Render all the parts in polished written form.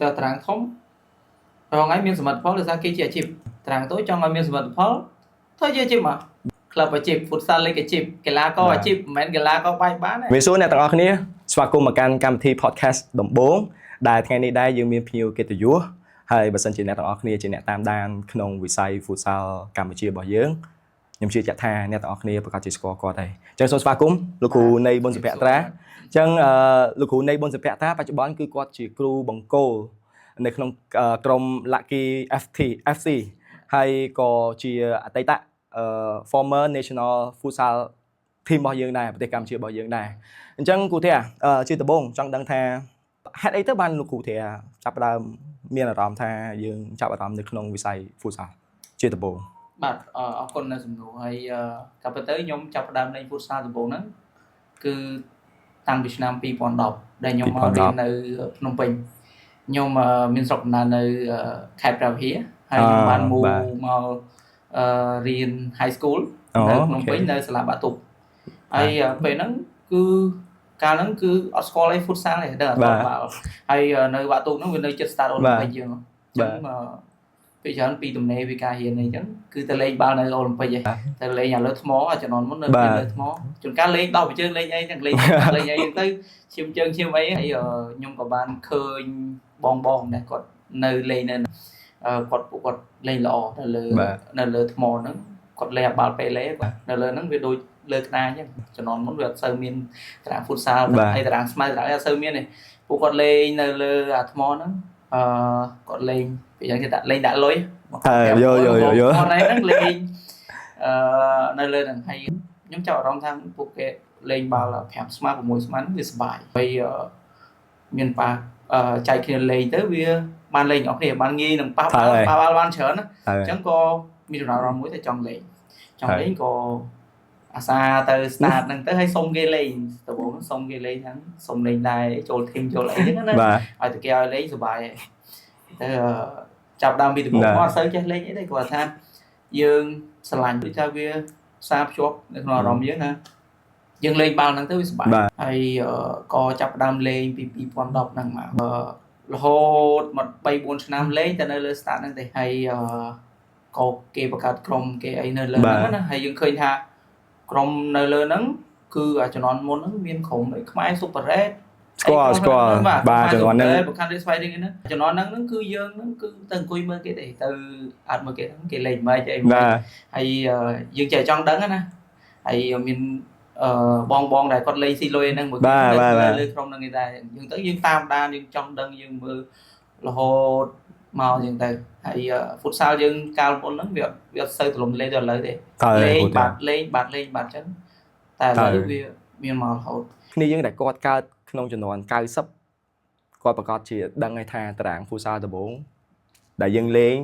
តារាងធំរងឯងមានសមត្ថផលដោយសារគេជាអាជីពតារាងតូចចង់ឲ្យមានសមត្ថផលធ្វើជាអាជីពមកក្លឹបអាជីព futsal league អាជីពកីឡាករអាជីពមិនមែនកីឡាករបាយបានទេ វាសួរអ្នកទាំងអស់គ្នាស្វាគមន៍មកកាន់កម្មវិធី podcast ដំបូងដែលថ្ងៃនេះដែរយើងមានភ្ញៀវកិត្តិយសហើយបើសិនជាអ្នកទាំងអស់គ្នាជាអ្នកតាមដានក្នុងវិស័យ futsal កម្ពុជារបស់យើងខ្ញុំជឿជាក់ថាអ្នកទាំងអស់គ្នាប្រកាសជាស្គាល់គាត់ហើយអញ្ចឹងសូមស្វាគមន៍លោកគ្រូនៃបុណ្យសុភ័ក្ត្រាអញ្ចឹងលោកគ្រូនៃបុណ្យសុភ័ក្ត្រាបច្ចុប្បន្នគឺគាត់ជាគ្រូបង្គោលនៅក្នុងក្រុម Lucky FC ហើយក៏ជាអតីតformer national futsal team របស់យើងដែរប្រទេសកម្ពុជារបស់យើងដែរអញ្ចឹងគ្រូធាជាដំបូងចង់ដឹងថាហេតុអីទៅបានលោកគ្រូធាចាប់ផ្ដើមមានអារម្មណ៍ថាយើងចាប់អារម្មណ៍នៅក្នុងវិស័យ futsal ជាដំបូងបាទអរគុណនៅសំណួរហើយក៏ប៉ុន្តែខ្ញុំចាប់ផ្ដើមលេង futsal ដំបូងហ្នឹងគឺតាំងពីឆ្នាំ2010ដែលខ្ញុំមករៀននៅភ្នំពេញខ្ញុំមានស្រុកកំណើតនៅខេត្តព្រះវិហារហើយខ្ញុំបានមូលមករៀន high school នៅភ្នំពេញនៅសាលាបាក់ទុកហើយពេលហ្នឹងគឺកាលហ្នឹងគឺអត់ស្គាល់អី futsal ទេដឹងអត់បាល់ហើយនៅបាក់ទុកហ្នឹងវានៅជិត start Olympic យើងអញ្ចឹងពីច្រើនពីទំនេរពីការរៀនអីចឹងគឺទៅលេងបាល់នៅ Olympic ឯងទៅលេងអាលើថ្មជំនាន់មុននៅលើថ្មជួនកាលលេងដល់ប្រជើងលេងអីចឹងលេងអីទៅឈាមជើងឈាមអីហើយខ្ញុំក៏បានឃើញបងដែរគាត់នៅលេងនៅគាត់លេងល្អនៅលើថ្មហ្នឹងគាត់លេងបាល់ប៉េឡេនៅលើហ្នឹងវាដូចលើក្តារអញ្ចឹងជំនាន់មុនវាអត់សូវមានតារាង futsal ហើយតារាងស្មៅតារាងអត់សូវមានទេពួកគាត់លេងនៅលើអាថ្មហ្នឹងគាត់លេងពីយ៉ាងគេដាក់លេងដាក់លុយយោគាត់ហ្នឹងលេងនៅលើហ្នឹងហើយខ្ញុំចាប់អារម្មណ៍ថាពួកគេលេងបាល់5ស្មើ6ស្មើវាសុបាយហើយមានប៉ះចែកគ្នាលេងទៅវាបានលេងអស់គ្នាបានងាយនឹងប៉ះបាល់បានច្រើនអញ្ចឹងក៏មានចំណាប់អារម្មណ៍មួយតែចង់លេងក៏អាសាទៅ start ហ្នឹងទៅឲ្យសុំគេលេងដំបូងសុំគេលេងហ្នឹងសុំលេងដែរចូល team ចូលអីហ្នឹងណាឲ្យតែគេឲ្យលេងសុបាយទៅចាប់ដើមពីដំបូងអត់សូវចេះលេងអីទេគាត់ថាយើងស្រឡាញ់ដូចថាវាផ្សារភ្ជាប់នៅក្នុងអារម្មណ៍យើងណាយើងលេងបាល់ហ្នឹងទៅវាសុបាយហើយក៏ចាប់ដើមលេងពី2010ហ្នឹងមករហូតមក 3-4 ឆ្នាំលេងតែនៅលើ start ហ្នឹងទេហើយក៏គេបង្កើតក្រុមគេអីនៅលើហ្នឹងណាហើយយើងឃើញថាក្រុមនៅលើហ្នឹងគឺជំនាន់មុនហ្នឹងមានក្រុមខ្មែរ Super Red ស្គាល់បាទជំនាន់ហ្នឹងបង្កើត Inspiring ហ្នឹងជំនាន់ហ្នឹងគឺយើងហ្នឹងគឺទៅអង្គុយមើលគេទេទៅអត់មើលគេហ្នឹងគេលេងមិនអីហើយយើងចេះចង់ដឹងណាហើយមានបងដែលគាត់លេងស៊ីលុយហ្នឹងមួយលើក្រុមហ្នឹងគេដែរយើងទៅយើងតាមដានយើងចង់ដឹងយើងមើលរហូតមកអញ្ចឹងទៅហើយ futsal យើងកាលមុនហ្នឹងវាអត់សូវទលំលេងទៅឥឡូវទេលេងបាត់អញ្ចឹងតែឥឡូវវាមានមករហូតគ្នាយើងដែលគាត់កើតក្នុងចំនួន90គាត់ប្រកាសជាដឹងហើយថាតារាង futsal ដំបូងដែលយើងលេង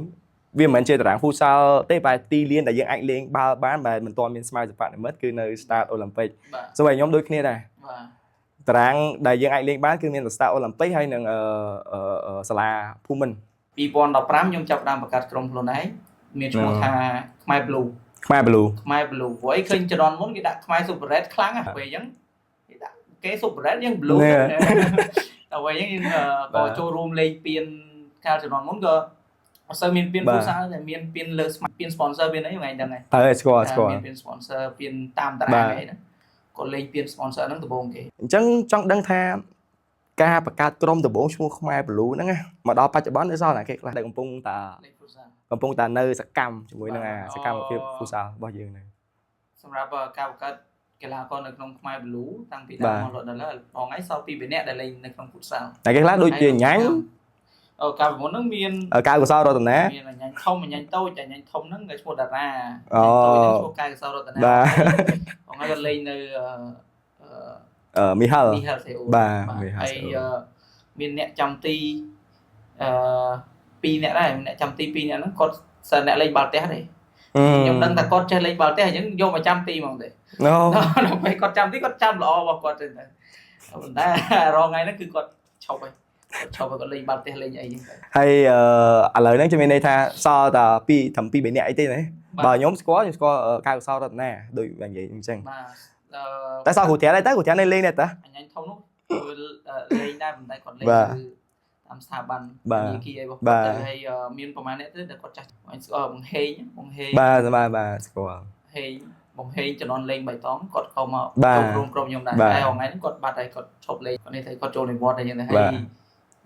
វាមិនមែនជាតារាង futsal ទេបែរទីលានដែលយើងអាចលេងបាល់បានបែរមិនទាន់មានស្មារតីបនិមិត្តគឺនៅ start Olympic សូម្បីខ្ញុំដូចគ្នាដែរតារាងដែលយើងអាចលេងបានគឺមាន start Olympic ហើយនឹងសាលាភូមិន្ទ2015ខ្ញុំចាប់ដើមបង្កើតក្រុមខ្លួនឯងមានឈ្មោះថាខ្មែរ Blue ព្រោះអីឃើញជំនាន់មុនគេដាក់ខ្មែរ Super Red ខ្លាំងណាស់ពេលអញ្ចឹងគេដាក់គេ Super Red យើង Blue តែវិញអញ្ចឹងយើងក៏ចូលរួមលេងពានកាលជំនាន់មុនក៏អត់សូវមានពាន futsal តែមានពានលើពាន sponsor ពានអីថ្ងៃហ្នឹងហើយស្គាល់មានពាន sponsor ពានតាមតារាងអីហ្នឹងក៏លេងពាន sponsor ហ្នឹងដំបូងគេអញ្ចឹងចង់ដឹងថាការបង្កើតក្រុមដំបូងឈ្មោះខ្មែរ Blue ហ្នឹងមកដល់បច្ចុប្បន្ននៅសល់តែគេខ្លះដែលកំពុងតែនៅសកម្មជាមួយនឹងសកម្មភាព futsal របស់យើងហ្នឹងសម្រាប់ការបង្កើតកីឡាករនៅក្នុងខ្មែរ Blue តាំងពីដើមមកដល់ឥឡូវបងឯងសល់ពី2នាក់ដែលលេងនៅក្នុង futsal តែគេខ្លះដូចជាញ៉ាញ់កាលមុនហ្នឹងមានកៅកសោរតនាមានញ៉ាញ់ធំញ៉ាញ់តូចញ៉ាញ់ធំហ្នឹងគេឈ្មោះតារាឈ្មោះកៅកសោរតនាបាទបងឯងគាត់លេងនៅមីហាល់បាទហើយមានអ្នកចាំទី2នាក់ដែរអ្នកចាំទី2នាក់ហ្នឹងគាត់សិនអ្នកលេងបាល់ទះទេខ្ញុំដឹងថាគាត់ចេះលេងបាល់ទះអញ្ចឹងយកមកចាំទីហ្មងទេដល់ពេលគាត់ចាំទីគាត់ចាំល្អរបស់គាត់ទៅតែរងថ្ងៃហ្នឹងគឺគាត់ឈប់ហើយគាត់លេងបាល់ទះលេងអីហ្នឹងហើយឥឡូវហ្នឹងខ្ញុំមានន័យថាសល់តែត្រឹម2 3នាក់អីទេណាបើខ្ញុំស្គាល់កៅកសោរតនាដូចនិយាយអញ្ចឹងបាទតែសល់គ្រូធានឯងទៅគ្រូធានឯងលេងដែរតាអញធំនោះលេងដែរប៉ុន្តែគាត់លេងគឺ តាមស្ថាប័ន បាទ វិគីអីរបស់ បា គាត់ ទ ទៅហើយមានប្រហែលអ្នកទៅដែលគាត់ចាស់បង្ហេង បាទស្គាល់ ហេងបង្ហេងជំនាន់លេងបៃតងគាត់ក៏មក បាទ ចូលរួមក្រុមខ្ញុំដែរ បាទ តែថ្ងៃហ្នឹងគាត់បាត់ហើយគាត់ឈប់លេងគាត់នេះទៅគាត់ចូលនិវត្តន៍តែយ៉ាងណាហើ បាទ យ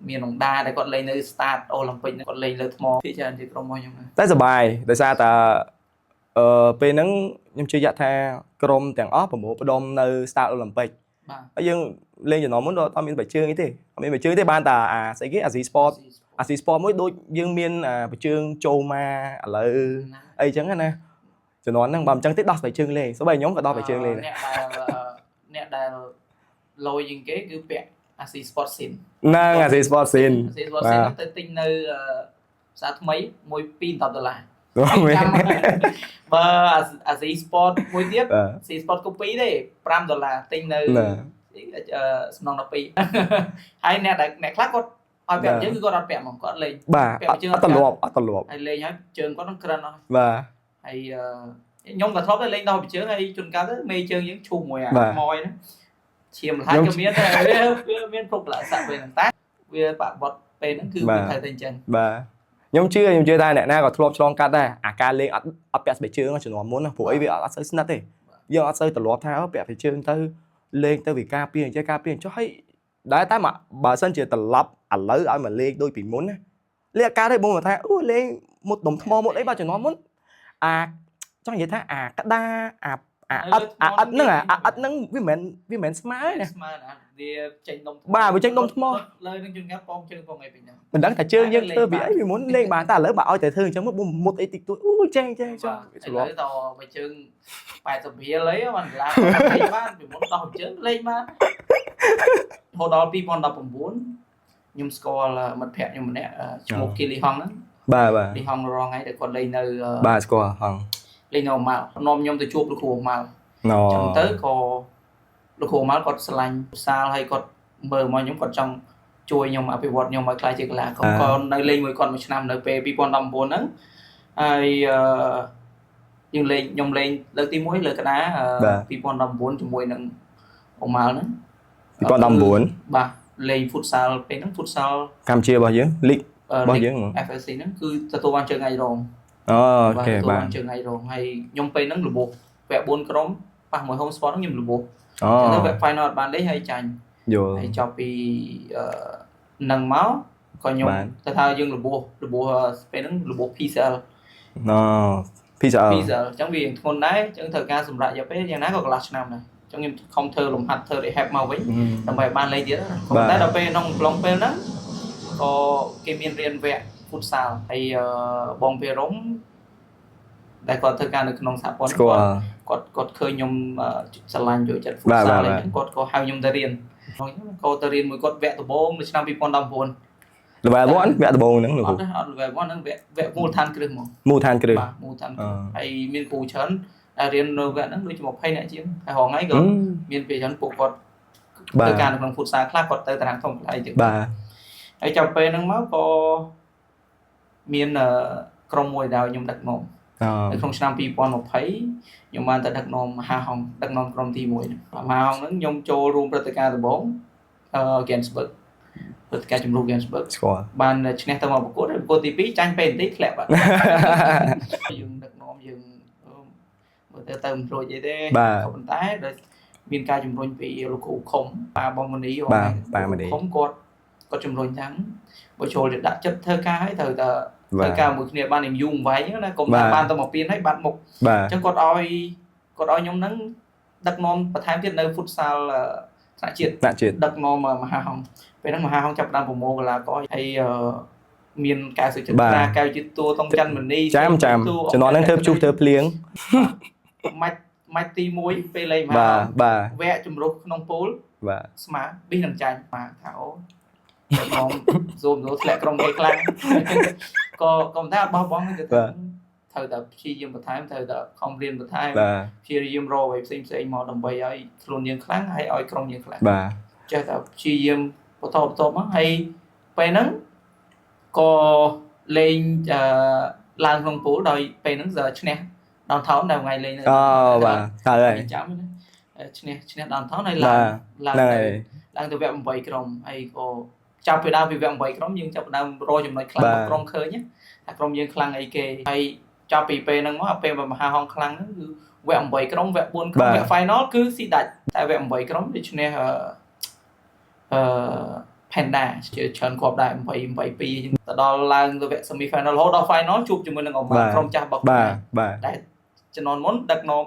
មាននងដាដែលគាត់លេងនៅ start Olympic ហ្នឹងគាត់លេងលើថ្មភាគច្រើនជាក្រុមរបស់ខ្ញុំដែរ តែសប្បាយដោយសារតែពេលហ្នឹងខ្ញុំជឿជាក់ថាក្រុមទាំងអស់ប្រមូលផ្ដុំនៅ Start Olympic បាទ ហើយយើងលេងចំណងមុនអត់មានបច្ជើងអីទេអត់មានបច្ជើងទេបានតែអាស្អីគេ Asia Sport មួយដូចយើងមានបច្ជើងចូលមកឥឡូវអីចឹងណាជំនាន់ហ្នឹងបើមិនចឹងទេដោះបច្ជើងលេងសូម្បីខ្ញុំក៏ដោះបច្ជើងលេងដែរ អ្នកដែលលយជាងគេគឺពាក់ Asia Sport Sin ហ្នឹង Asia Sport Sin Asia Sport Sin ទៅទិញនៅផ្សារថ្មីមួយ$210 បាទ បើ Asia Sport មួយទៀត Asia Sport copy ទេ$5ទិញនៅសំណង12 ហើយអ្នកខ្លះគាត់ឲ្យពាក់ជើងគឺគាត់អត់ពាក់ហ្មងគាត់លេង បាទអត់ទលាប់ហើយលេងហើយជើងគាត់នឹងក្រិនអស់ បាទ ហើយខ្ញុំក៏ធ្លាប់ទៅលេងដល់ជើងហើយជួនកាលទៅមេជើងយើងឈូសមួយអាថ្មហ្នឹងឈាមលហាត់ក៏មានតែវាមានគ្រប់លក្ខណៈពេលហ្នឹងតែវាបាក់បត់ពេលហ្នឹងគឺវាត្រូវតែអញ្ចឹង បាទខ្ញុំជឿថាអ្នកណាក៏ធ្លាប់ឆ្លងកាត់ដែរអាការលេងអត់ពាក់ស្បែកជើងជំនាន់មុនណាព្រោះអីវាអត់សូវស្និទ្ធទេយើងអត់សូវទលាប់ថាពាក់ស្បែកជើងទៅលេងទៅវាការពារអញ្ចឹងចុះហើយដែរតែបើសិនជាត្រឡប់ឥឡូវឲ្យមកលេងដូចពីមុនណាលេងអាការទេបងថាអូលេងមុតដុំថ្មមុតអីបើជំនាន់មុនចង់និយាយថាអាក្តារអត់ហ្នឹងវាមិនស្មើទេណា ស្មើណាវាចេញដុំ បាទវាចេញដុំថ្ម លើនឹងជួនកាលប៉ងជើងប៉ងអីពេញហ្នឹង មិនដឹងថាជើងយើងធ្វើពីអីពីមុនលេងបានតែឥឡូវបើឲ្យតែធ្វើអញ្ចឹងមកមុតអីតិចតួចអូចេង ឥឡូវតបើជើង80រៀលអីបានកន្លះលេងបានពីមុនដោះជើងលេងបានហូតដល់2019ខ្ញុំស្គាល់មិត្តភក្តិខ្ញុំម្នាក់ឈ្មោះគីលីហងហ្នឹង បាទ លីហងរងហើយតែគាត់លេងនៅ បាទស្គាល់ហង លេងនៅម៉ាល់នាំខ្ញុំទៅជួបលោកគ្រូម៉ាល់ ណូ ចឹងទៅក៏លោកគ្រូម៉ាល់គាត់ឆ្លាញ់សាលហើយគាត់មើលមកខ្ញុំគាត់ចង់ជួយខ្ញុំអភិវឌ្ឍខ្ញុំឲ្យខ្លាយជាកីឡាករក៏នៅលេងមួយគាត់មួយឆ្នាំនៅពេល2019ហ្នឹងហើយយើងលេងខ្ញុំលេងលើកទី1លើកដា2019ជាមួយនឹងអូម៉ាល់ហ្នឹង 2019 បាទលេង futsal ពេលហ្នឹង futsal កម្ពុជារបស់យើងលីករបស់យើង FSC ហ្នឹងគឺទទួលបានជើងឯករង អូខេ បាទ បាទ ជើងឯករងហើយខ្ញុំពេលហ្នឹងរបួសវគ្គ4ក្រុមប៉ះមួយ home sport ខ្ញុំរបួស អូ ចឹងទៅវគ្គ final អត់បានលេងហើយចាញ់ យល់ ហើយចប់ពីនឹងមកក៏ខ្ញុំទៅថាយើងរបួសពេលហ្នឹងរបួស PCL ណូ PCL ចឹងវាធ្ងន់ដែរចឹងត្រូវការសម្រាប់រយៈពេលយ៉ាងណាក៏កន្លះឆ្នាំដែរចឹងខ្ញុំខំធ្វើលំហាត់ធ្វើ rehab មកវិញដើម្បីបានលេងទៀតតែដល់ពេលក្នុងកំឡុងពេលហ្នឹងក៏គេមានរៀនវគ្គ futsal ហើយបងពីរុំដែលគាត់ធ្វើការនៅក្នុងសហព័ន្ធគាត់ឃើញខ្ញុំស្រឡាញ់ចូលចិត្ត futsal អីចឹងគាត់ក៏ហៅខ្ញុំទៅរៀនក៏ទៅរៀនមួយគាត់វគ្គដំបូងនៅឆ្នាំ2019 level 1វគ្គដំបូងហ្នឹងលោក អត់ level 1ហ្នឹងវគ្គមូលដ្ឋានគ្រឹះហ្មង មូលដ្ឋានគ្រឹះ បាទមូលដ្ឋានគ្រឹះហើយមានគ្រូច្រើនដែលរៀននៅវគ្គហ្នឹងដូចជា20អ្នកជាងហើយរងហើយក៏មានពេលច្រើនពួកគាត់ធ្វើការនៅក្នុង futsal ខ្លះគាត់ទៅតារាងធំខ្លះចឹង បាទ ហើយចាប់ពេលហ្នឹងមកក៏មានក្រុមមួយដែលខ្ញុំដឹកនាំនៅក្នុងឆ្នាំ2020ខ្ញុំបានទៅដឹកនាំមហាហង្សដឹកនាំក្រុមទី1ហ្នឹងមហាហង្សហ្នឹងខ្ញុំចូលរួមព្រឹត្តិការណ៍ដំបូងGensburg ព្រឹត្តិការណ៍ជំនួស Gensburg ស្គាល់ បានឈ្នះទៅមកប្រកួតទី2ចាញ់ពេលបន្តិចធ្លាក់បាត់ យើងដឹកនាំយើងមើលទៅមិនរួចអីទេក៏ប៉ុន្តែដោយមានការជំរុញពីលោកគ្រូខុំប៉ាបងមនីខុំគាត់ជំរុញថាបើចូលទៅដាក់ចិត្តធ្វើការឲ្យត្រូវតែធ្វើការមួយគ្នាបានយូរវែងណាកុំថាបានទៅមកពៀនឲ្យបាត់មុខអញ្ចឹងគាត់ឲ្យខ្ញុំហ្នឹងដឹកនាំបន្ថែមទៀតនៅ futsal ថ្នាក់ជាតិដឹកនាំមហាហង្សពេលហ្នឹងមហាហង្សចាប់ផ្ដើមប្រមូលកីឡាករហើយមានកៅសុចិត្រាកៅជាតិទួតុងច័ន្ទមនីចាំជំនាន់ហ្នឹងធ្វើជួសធ្វើភ្លៀង ម៉ាច់ទី1ពេលលេងមហា បាទ វគ្គជំរុះក្នុងពូល បាទ ស្មើប៊ីនឹងចាញ់បាទថាអូខ្ញុំស៊ូមធ្លាក់ក្រុមគេខ្លាំងក៏មិនថាបោះបង់ទៅត្រូវតែព្យាយាមបន្ថែមត្រូវតែខំរៀនបន្ថែមព្យាយាមរកអ្វីផ្សេងមកដើម្បីឲ្យខ្លួនយើងខ្លាំងហើយឲ្យក្រុមយើងខ្លាំង បាទ ចេះតែព្យាយាមបន្តមកហើយពេលហ្នឹងក៏លេងឡើងក្នុងពូលដោយពេលហ្នឹងឈ្នះ downtown ដែលថ្ងៃលេង អូបាទហើយ ចាំឈ្នះ downtown ហើយឡើងទៅវគ្គ8ក្រុមហើយក៏ ចាប់ពីដើមពីវគ្គ8ក្រុមយើងចាប់ដើមរកចំណុចខ្លាំងរបស់ក្រុមឃើញថាក្រុមយើងខ្លាំងអីគេហើយចាប់ពីពេលហ្នឹងមកពេលមហាហងខ្លាំងហ្នឹងគឺវគ្គ8ក្រុមវគ្គ4ក្រុមវគ្គ final គឺស៊ីដាច់តែវគ្គ8ក្រុមដូច្នេះPanda ជាច្រើនគាត់ដែរ8 2អញ្ចឹងទៅដល់ឡើងទៅវគ្គ semi final រហូតដល់ final ជួបជាមួយនឹងអមាក្រុមចាស់របស់បាទតែជំនាន់មុនដឹកនាំ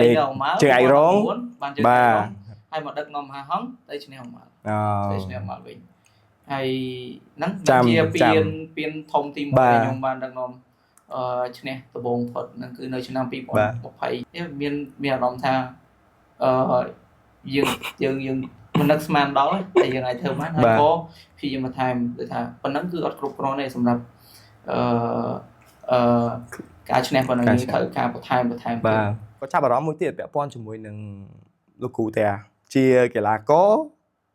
លេងអមាជើងឯករងបានជើងឯករងហើយមកដឹកនាំមហាហងទៅឈ្នះអមាទៅឈ្នះអមាវិញហើយហ្នឹងជាពៀនធំទី1ដែលខ្ញុំបានដឹកនាំឈ្នះដំបូងផុតហ្នឹងគឺនៅឆ្នាំ2020មានអារម្មណ៍ថាយើងមិននឹកស្មានដល់តែយើងអាចធ្វើបានហើយក៏ព្យាយាមបន្ថែមដូចថាប៉ុណ្ណឹងគឺអត់គ្រប់គ្រាន់ទេសម្រាប់ការឈ្នះប៉ុណ្ណឹងត្រូវការបន្ថែមបាទក៏ចាប់អារម្មណ៍មួយទៀតពាក់ព័ន្ធជាមួយនឹងលោកគ្រូតាជាកីឡាករ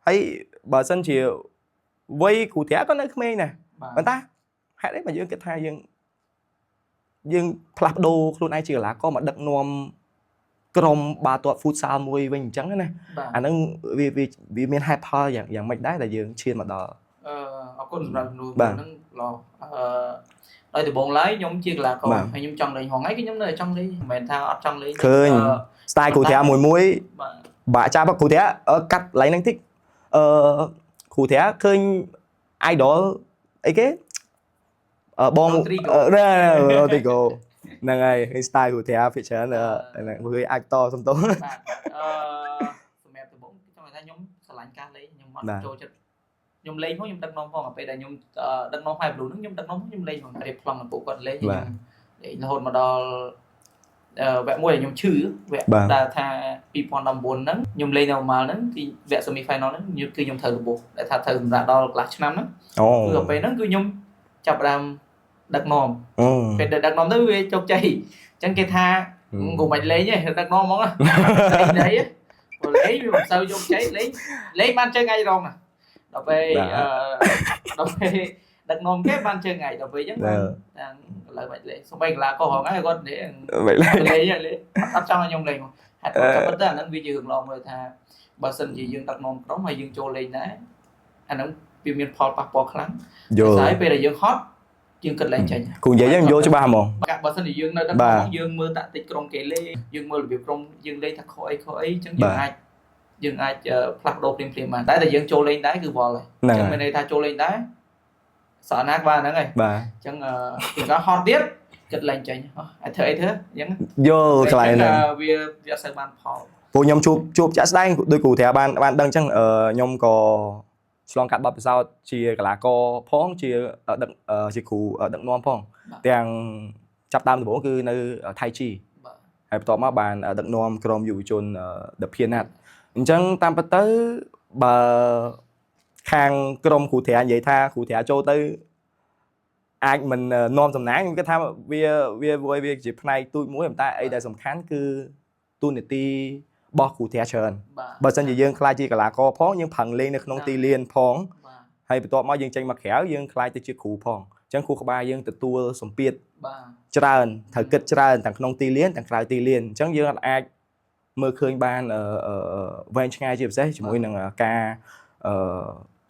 ហើយបើសិនជាវ័យគ្រូតាក៏នៅក្មេងដែរប៉ុន្តែហេតុអីបើយើងគិតថាយើងផ្លាស់ប្ដូរខ្លួនឯងជាកីឡាករមកដឹកនាំក្រុមបាល់ទាត់ futsal មួយវិញអញ្ចឹងណាអាហ្នឹងវាមានហេតុផលយ៉ាងម៉េចដែរដែលយើងឈានមកដល់អរគុណសម្រាប់នោះហ្នឹងដោយដំបូងឡើយខ្ញុំជាកីឡាករហើយខ្ញុំចង់លេងហងៃគឺខ្ញុំនៅចង់លេងមិនមែនថាអត់ចង់លេងឃើញ style គ្រូតាមួយបាទចាប់គ្រូតាកាត់កន្លែងហ្នឹងតិចគ្រូតាឃើញ idol អីគេបង Rodrigo ហ្នឹងហើយ style គ្រូតាភាគច្រើនវាអាចតសំទោសសម្រាប់ដំបូងចង់ថាខ្ញុំស្រឡាញ់ការលេងខ្ញុំអត់ចូលចិត្តខ្ញុំលេងផងខ្ញុំដឹកនាំផងពេលដែលខ្ញុំដឹកនាំ High Blue ហ្នឹងខ្ញុំដឹកនាំខ្ញុំលេងផងរៀបប្លង់ឲ្យពួកគាត់លេងរហូតមកដល់វគ្គមួយដែលខ្ញុំឈឺវគ្គដែលថា2019ហ្នឹងខ្ញុំលេងនៅម៉ាល់ហ្នឹងគឺវគ្គ semi final ហ្នឹងគឺខ្ញុំត្រូវរបួសដែលថាត្រូវសម្រាប់ដល់កន្លះឆ្នាំហ្នឹងគឺពេលហ្នឹងគឺខ្ញុំចាប់ដើមដឹកនាំពេលដឹកនាំទៅវាជោគជ័យអញ្ចឹងគេថាគូមិនលេងទេដឹកនាំហ្មងលេងព្រោះលេងវាមិនសូវជោគជ័យលេងបានជើងឯងរងណាដល់ពេលដឹកនាំគេបានជើងឯងដល់ពេលអញ្ចឹងតាមឥឡូវបាច់លេងសូម្បីកីឡាករហងហើយគាត់លេងអត់ចង់ឲ្យខ្ញុំលេងហេតុតែប៉ុន្តែអាហ្នឹងវាជារឿងឡងមើលថាបើសិនជាយើងដឹកនាំក្រុមហើយយើងចូលលេងដែរអាហ្នឹងវាមានផលប៉ះពាល់ខ្លាំងតែពេលដែលយើងហត់យើងគិតឡើងចេញគូនិយាយយើងយល់ច្បាស់ហ្មងបើសិនជាយើងនៅដឹកនាំយើងមើលតាក់ទិចក្រុមគេលេងយើងមើលរបៀបក្រុមយើងលេងថាខុសអីអញ្ចឹងយើងអាចផ្លាស់ប្ដូរភ្លាមបានតែយើងចូលលេងដែរគឺវល់ហើយអញ្ចឹងមានន័យថាចូលលេងដែរសក់ណាក៏បានហ្នឹងហើយបាទអញ្ចឹងយើងក៏ហត់ទៀតគិតឡើងចេញអាចធ្វើអីធ្វើអញ្ចឹងយល់កន្លែងហ្នឹងវាអត់សូវបានផលពួកខ្ញុំជួបចាក់ស្ដែងដោយគ្រូតាបានដឹងអញ្ចឹងខ្ញុំក៏ឆ្លងកាត់បទពិសោធន៍ជាកីឡាករផងជាគ្រូដឹកនាំផងទាំងចាប់តាមដំបូងគឺនៅថៃជីហើយបន្ទាប់មកបានដឹកនាំក្រុមយុវជន The Pianat អញ្ចឹងតាមពិតទៅបើខាងក្រុមគ្រូតានិយាយថាគ្រូតាចូលទៅអាចមិននាំសំណាងខ្ញុំគិតថាវាជាផ្នែកទូចមួយតែអីដែលសំខាន់គឺទូនាទីរបស់គ្រូតាច្រើនបើសិនជាយើងខ្លាចជាកីឡាករផងយើងប្រឹងលេងនៅក្នុងទីលានផងហើយបន្ទាប់មកយើងចេញមកក្រៅយើងខ្លាចទៅជាគ្រូផងអញ្ចឹងគ្រូក្បាលយើងទទួលសម្ពាធច្រើនត្រូវគិតច្រើនទាំងក្នុងទីលានទាំងក្រៅទីលានអញ្ចឹងយើងអាចមើលឃើញបានវែងឆ្ងាយជាពិសេសជាមួយនឹងការ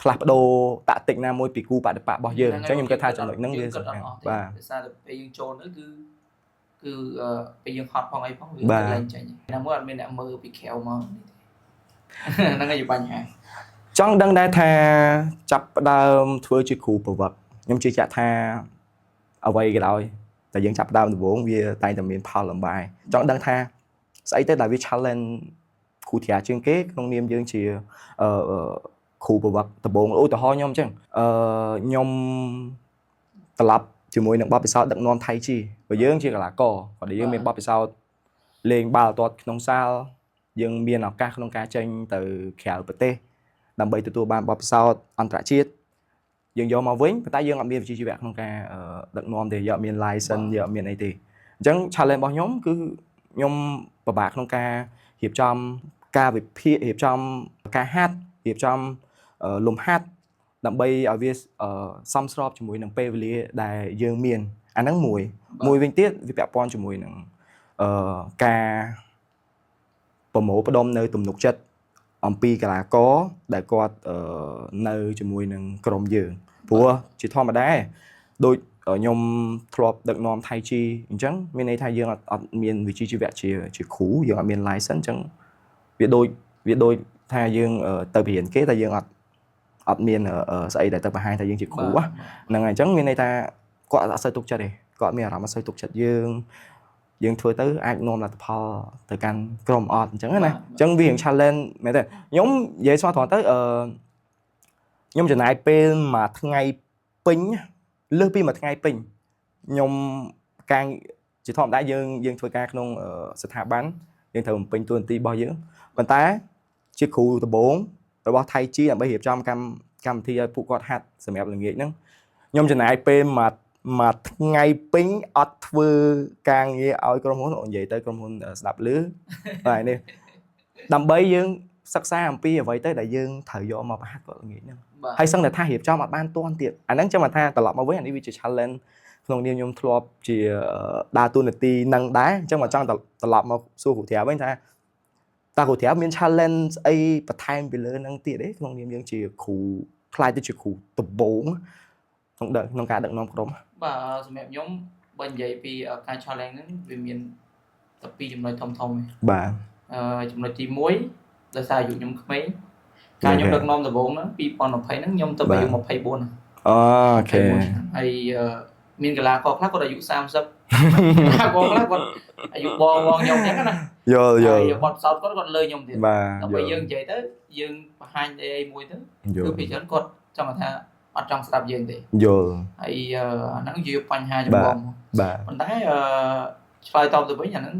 ផ្លាស់ប្ដូរតាក់ទិកណាមួយពីគូបដិបត្តិរបស់យើងអញ្ចឹងខ្ញុំគិតថាចំណុចហ្នឹងវាសំខាន់បាទដោយសារតែពេលយើងចូលទៅគឺពេលយើងហត់ផងអីផងវាឡើងចេញណាមួយអត់មានអ្នកមើលពីក្រៅមកហ្នឹងហើយបញ្ហាចង់ដឹងដែរថាចាប់ផ្ដើមធ្វើជាគ្រូប្រវត្តិខ្ញុំជឿជាក់ថាអ្វីក៏ដោយតែយើងចាប់ផ្ដើមដំបូងវាតែងតែមានផលលំបាយចង់ដឹងថាស្អីទៅដែលវា challenge គ្រូធាជាងគេក្នុងនាមយើងជាគ្រូប្រវត្តិដំបូងឧទាហរណ៍ខ្ញុំអញ្ចឹងខ្ញុំត្រឡប់ជាមួយនឹងបទពិសោធន៍ដឹកនាំថៃជីព្រោះយើងជាកីឡាករគាត់យើងមានបទពិសោធន៍លេងបាល់ទាត់ក្នុងសាលយើងមានឱកាសក្នុងការចេញទៅក្រៅប្រទេសដើម្បីទទួលបានបទពិសោធន៍អន្តរជាតិយើងយកមកវិញប៉ុន្តែយើងអត់មានវិជ្ជាជីវៈក្នុងការដឹកនាំទេយើងអត់មាន license យើងអត់មានអីទេអញ្ចឹង challenge របស់ខ្ញុំគឺខ្ញុំពិបាកក្នុងការរៀបចំការវិភាគរៀបចំការហាត់រៀបចំលំហាត់ដើម្បីឲ្យវាសមស្របជាមួយនឹងពេលវេលាដែលយើងមានអាហ្នឹងមួយវិញទៀតវាពាក់ព័ន្ធជាមួយនឹងការប្រមូលផ្ដុំនៅទំនុកចិត្ត អំពីកីឡាករដែលគាត់នៅជាមួយនឹងក្រុមយើងព្រោះជាធម្មតាដូចខ្ញុំធ្លាប់ដឹកនាំថៃជីអញ្ចឹងមានន័យថាយើងអត់មានវិជ្ជាជីវៈជាគ្រូយើងអត់មាន license អញ្ចឹងវាដូចថាយើងទៅបរៀនគេតែយើងអត់មានស្អីដែលទៅបង្ហាញថាយើងជាគ្រូហ្នឹងហើយអញ្ចឹងមានន័យថាគាត់អត់សូវទុកចិត្តទេគាត់មានអារម្មណ៍អត់សូវទុកចិត្តយើងធ្វើទៅអាចនាំលទ្ធផលទៅកាន់ក្រុមអត់អញ្ចឹងណាអញ្ចឹងវារៀង challenge មែនទេខ្ញុំនិយាយស្មោះត្រង់ទៅខ្ញុំចំណាយពេលមួយថ្ងៃពេញលើសពីមួយថ្ងៃពេញខ្ញុំការជាធម្មតាយើងធ្វើការក្នុងស្ថាប័នយើងត្រូវបំពេញតួនាទីរបស់យើងប៉ុន្តែជាគ្រូដំបូងរបស់ថៃជីដើម្បីរៀបចំកម្មវិធីឲ្យពួកគាត់ហាត់សម្រាប់ល្ងាចហ្នឹងខ្ញុំចំណាយពេលមួយថ្ងៃពេញអត់ធ្វើការងារឲ្យក្រុមហ៊ុននិយាយទៅក្រុមហ៊ុនស្ដាប់ឮហើយនេះដើម្បីយើងសិក្សាអំពីអ្វីទៅដែលយើងត្រូវយកមកបង្ហាត់គាត់ល្ងាចហ្នឹងហើយសឹងតែថារៀបចំអត់បានទាន់ទៀតអាហ្នឹងចាំថាត្រឡប់មកវិញអានេះវាជា challenge ក្នុងនាមខ្ញុំធ្លាប់ជាដើរតួនាទីនឹងដែរអញ្ចឹងមកចង់ត្រឡប់មកសួរគ្រូត្រាវវិញថាតើគ្រូត្រាវមាន challenge អីបន្ថែមពីលើហ្នឹងទៀតទេក្នុងនាមយើងជាគ្រូខ្លាចទៅជាគ្រូដំបូងក្នុងការដឹកនាំក្រុមបាទសម្រាប់ខ្ញុំបើនិយាយពីការ challenge ហ្នឹងវាមានតែពីរចំណុចធំៗបាទចំណុចទី1ដោយសារអាយុខ្ញុំក្មេងការខ្ញុំដឹកនាំដំបូងហ្នឹង2020ហ្នឹងខ្ញុំទៅអាយុ24អូខេហើយមានកីឡាករខ្លះគាត់អាយុ30កីឡាករខ្លះគាត់អាយុបងខ្ញុំអញ្ចឹងណាយល់គាត់សោតគាត់លើខ្ញុំទៀតដើម្បីយើងនិយាយទៅយើងបង្ហាញអីមួយទៅគឺពីច្រើនគាត់ចង់ថាអត់ចង់ស្ដាប់យើងទេយល់ហើយអាហ្នឹងជាបញ្ហាចម្បងបាទប៉ុន្តែឆ្លើយតបទៅវិញអាហ្នឹង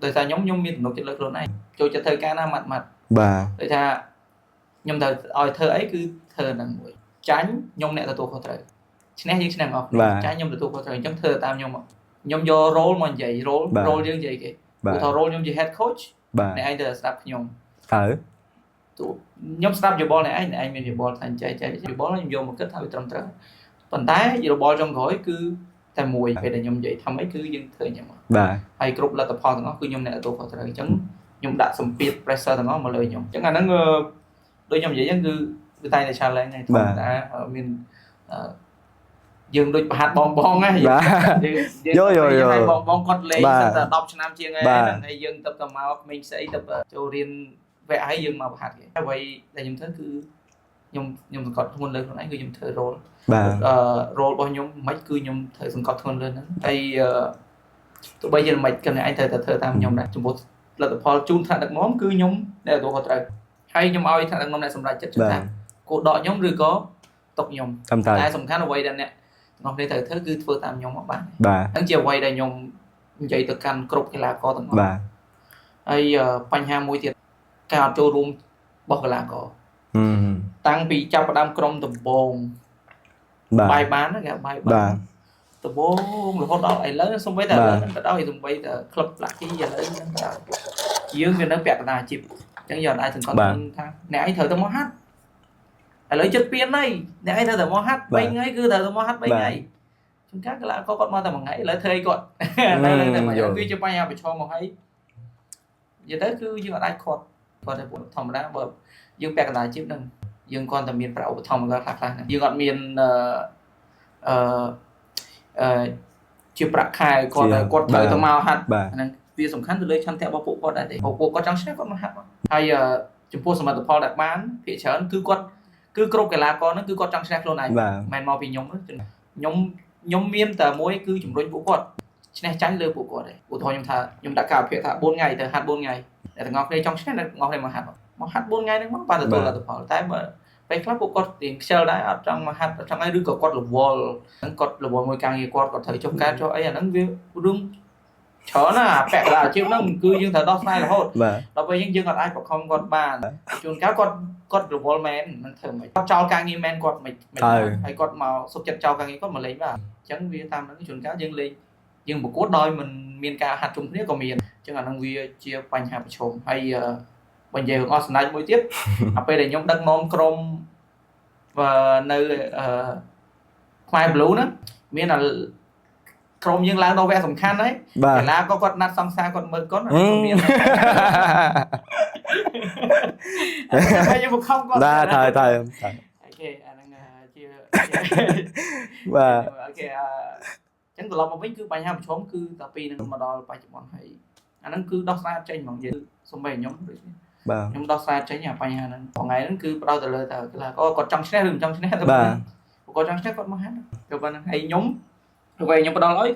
ដោយសារខ្ញុំមានទំនុកចិត្តលើខ្លួនឯងចូលចិត្តធ្វើការណាម៉ាត់បាទដោយថាខ្ញុំត្រូវឲ្យធ្វើអីគឺធ្វើហ្នឹងមួយចាញ់ខ្ញុំអ្នកទទួលខុសត្រូវឈ្នះយើងឈ្នះអស់ចាញ់ខ្ញុំទទួលខុសត្រូវអញ្ចឹងធ្វើតាមខ្ញុំយក role មកនិយាយ role យើងនិយាយគេឧទាហរណ៍ role ខ្ញុំជា head coach អ្នកឯងត្រូវស្ដាប់ខ្ញុំហើយខ្ញុំស្ដាប់យោបល់អ្នកឯងមានយោបល់ថាចែកយោបល់ខ្ញុំយកមកគិតថាវាត្រឹមត្រូវប៉ុន្តែយោបល់ចុងក្រោយគឺតែមួយពេលដែលខ្ញុំនិយាយថាម៉េចគឺយើងធ្វើអញ្ចឹងបាទហើយគ្រប់លទ្ធផលទាំងអស់គឺខ្ញុំអ្នកទទួលខុសត្រូវអញ្ចឹងខ្ញុំដាក់សម្ពាធ pressure ទាំងអស់មកលើខ្ញុំអញ្ចឹងអាហ្នឹងដូចខ្ញុំនិយាយអញ្ចឹងគឺវាតែ challenge ហើយធម្មតាមានយើងដូចប្រហាត់បងណាយើងបងគាត់លេងតែ10ឆ្នាំជាងហ្នឹងហើយយើងទៅមកក្មេងស្អីទៅចូលរៀនវគ្គហើយយើងមកប្រហាត់គេអ្វីដែលខ្ញុំធ្វើគឺខ្ញុំសង្កត់ធ្ងន់លើខ្លួនឯងគឺខ្ញុំធ្វើ role បាទ role របស់ខ្ញុំមិនគឺខ្ញុំត្រូវសង្កត់ធ្ងន់លើហ្នឹងហើយទោះបីជាមិនគិតឯងត្រូវតែធ្វើតាមខ្ញុំដែរចំពោះលទ្ធផលជូនថ្នាក់ដឹកនាំគឺខ្ញុំដែលទទួលខុសត្រូវហើយខ្ញុំឲ្យថ្នាក់ដឹកនាំអ្នកសម្រេចចិត្តថាគោដកខ្ញុំឬក៏ຕົកខ្ញុំតែសំខាន់អ្វីដែលអ្នកទាំងអស់គ្នាត្រូវធ្វើគឺធ្វើតាមខ្ញុំមកបានហ្នឹងជាអ្វីដែលខ្ញុំនិយាយទៅកាន់គ្រប់កីឡាករទាំងអស់បាទហើយបញ្ហាមួយទៀតការអត់ចូលរួមរបស់កីឡាករតាំងពីចាប់ផ្ដើមក្រុមដំបូងបាយបានគេបាយបានដំបូងរហូតដល់ឥឡូវសូម្បីតែឥឡូវហ្នឹងក៏ដោយសូម្បីតែក្លឹបឡាគីឥឡូវហ្នឹងក៏ដោយយើងវានៅពាក់កណ្ដាលអាជីពអញ្ចឹងយើងអាចសង្កត់ថាអ្នកឯងត្រូវទៅមកហាត់ឥឡូវចិត្តពៀនហើយអ្នកឯងត្រូវតែមកហាត់3ថ្ងៃគឺត្រូវទៅមកហាត់3ថ្ងៃជួនកាលកីឡាករគាត់មកតែ1ថ្ងៃឥឡូវធ្វើអីគាត់តែគឺជាបញ្ហាប្រឈមមកហើយនិយាយទៅគឺយើងអាចគាត់តែធម្មតាបើយើងពាក់កណ្ដាលអាជីពហ្នឹងយើងគ្រាន់តែមានប្រាក់ឧបត្ថម្ភខ្លះៗយើងអត់មានជាប្រាក់ខែគាត់ត្រូវទៅមកហាត់ហ្នឹងវាសំខាន់ទៅលើឆន្ទៈរបស់ពួកគាត់ដែរទេពួកគាត់ចង់ឈ្នះគាត់មកហាត់ហើយចំពោះសមិទ្ធផលដែលបានភាគច្រើនគឺគាត់គឺគ្រប់កីឡាករហ្នឹងគឺគាត់ចង់ឈ្នះខ្លួនឯងមិនមកពីខ្ញុំមានតែមួយគឺជំរុញពួកគាត់ឈ្នះចាញ់លើពួកគាត់ទេឧទាហរណ៍ខ្ញុំដាក់ការអភិថា4ថ្ងៃទៅហាត់4ថ្ងៃតែទាំងអស់គ្នាចង់ឈ្នះទាំងអស់គ្នាមកហាត់4ថ្ងៃហ្នឹងមកបានទទួលលទ្ធផលតែបើពេលខ្លះពួកគាត់រៀងខ្ជិលដែរអត់ចង់មកហាត់អត់ចង់អីឬក៏គាត់រវល់ហ្នឹងគាត់រវល់មួយការងារគាត់ត្រូវចុះការចុះអីអាហ្នឹងវារឿងច្រើនណាពាក់កណ្ដាលអាជីពហ្នឹងគឺយើងត្រូវដោះស្រាយរហូតដល់ពេលយើងអត់អាចបខំគាត់បានជួនកាលគាត់រវល់មែនមិនធ្វើមិនគាត់ចោលការងារមែនគាត់មិនហើយគាត់មកសុខចិត្តចោលការងារគាត់មកលេងបាទអញ្ចឹងវាតាមហ្នឹងជួនកាលយើងលេងយើងប្រកួតដោយមិនមានការហាត់ជុំគ្នាក៏មានអញ្ចឹងអាហ្នឹងវាជាបញ្ហាប្រឈមហើយបើនិយាយរឿងអស់ស្នាច់មួយទៀតអាពេលដែលខ្ញុំដឹកនាំក្រុមនៅខ្មែរ Blue ហ្នឹងមានក្រុមយើងឡើងដល់វគ្គសំខាន់ហើយកីឡាគាត់ណាត់សង្សារគាត់មើលគាត់មាន ហើយយើងមកខំគាត់ Đã thời thời អូខេអាហ្នឹងជា បាទ អូខេចឹងត្រឡប់មកវិញគឺបញ្ហាប្រឈមគឺតាពីនឹងមកដល់បច្ចុប្បន្នហើយអាហ្នឹងគឺដោះស្រាយចេញហ្មងយើងសូម្បីខ្ញុំដូច បាទ ខ្ញុំដោះស្រាយចេញអាបញ្ហាហ្នឹងថ្ងៃហ្នឹងគឺផ្ដោតទៅលើតើកីឡាករគាត់ចង់ឈ្នះឬមិនចង់ឈ្នះទៅ បាទ គាត់ចង់ឈ្នះគាត់មកហាត់ទៅប៉ុណ្ណឹងហើយខ្ញុំទៅវិញខ្ញុំផ្ដល់ឲ្យ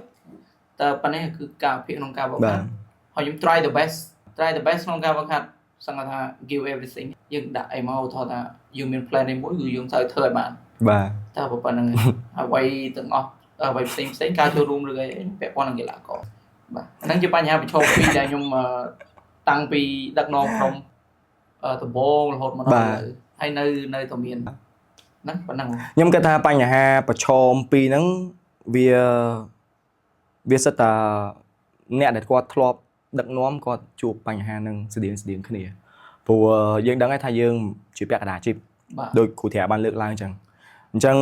តែប៉ុណ្ណេះគឺការភាគក្នុងការបោកហាត់ហើយខ្ញុំ try the best ក្នុងការបោកហាត់សង្កត់ថា give everything យើងដាក់អីមកថតថាយើងមាន plan នេះមួយគឺយើងត្រូវធ្វើឲ្យបាន បាទ តែប៉ុណ្្នឹងហើយអ្វីទាំងអស់អ្វីផ្សេងការចូលរួមឬអីពាក់ព័ន្ធនឹងកីឡាករបាទហ្នឹងជាបញ្ហាប្រឈមពីរដែលខ្ញុំតាំងពីដឹកនាំក្រុមដំបូងរហូតមកដល់ហើយនៅតែមានហ្នឹងប៉ុណ្ណឹង ខ្ញុំគិតថាបញ្ហាប្រឈមពីរហ្នឹងវាសិតតាអ្នកដែលគាត់ធ្លាប់ដឹកនាំគាត់ជួបបញ្ហានឹងស្តៀងគ្នាព្រោះយើងដឹងថាយើងជាពាក់កណ្ដាលអាជីពដោយគ្រូធាបានលើកឡើងអញ្ចឹង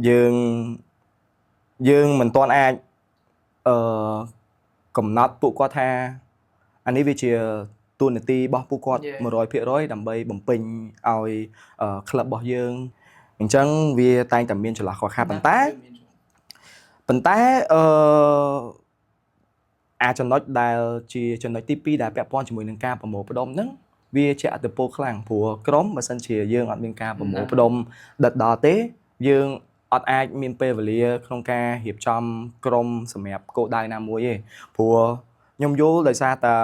យើងមិនទាន់អាចកំណត់ពួកគាត់ថាអានេះវាជាទូនាទីរបស់ពួកគាត់ 100% ដើម្បីបំពេញឲ្យក្លឹបរបស់យើងអញ្ចឹងវាតែងតែមានចន្លោះខ្វះខាតប៉ុន្តែចំណុចដែលជាចំណុចទី2ដែលពាក់ព័ន្ធជាមួយនឹងការប្រមូលផ្ដុំហ្នឹងវាជាអត្តពលខ្លាំងព្រោះក្រុមបើសិនជាយើងអត់មានការប្រមូលផ្ដុំដិតដល់ទេយើងអត់អាចមានពេលវេលាក្នុងការរៀបចំក្រុមសម្រាប់គោលដៅណាមួយទេព្រោះខ្ញុំយល់ដោយសារតែ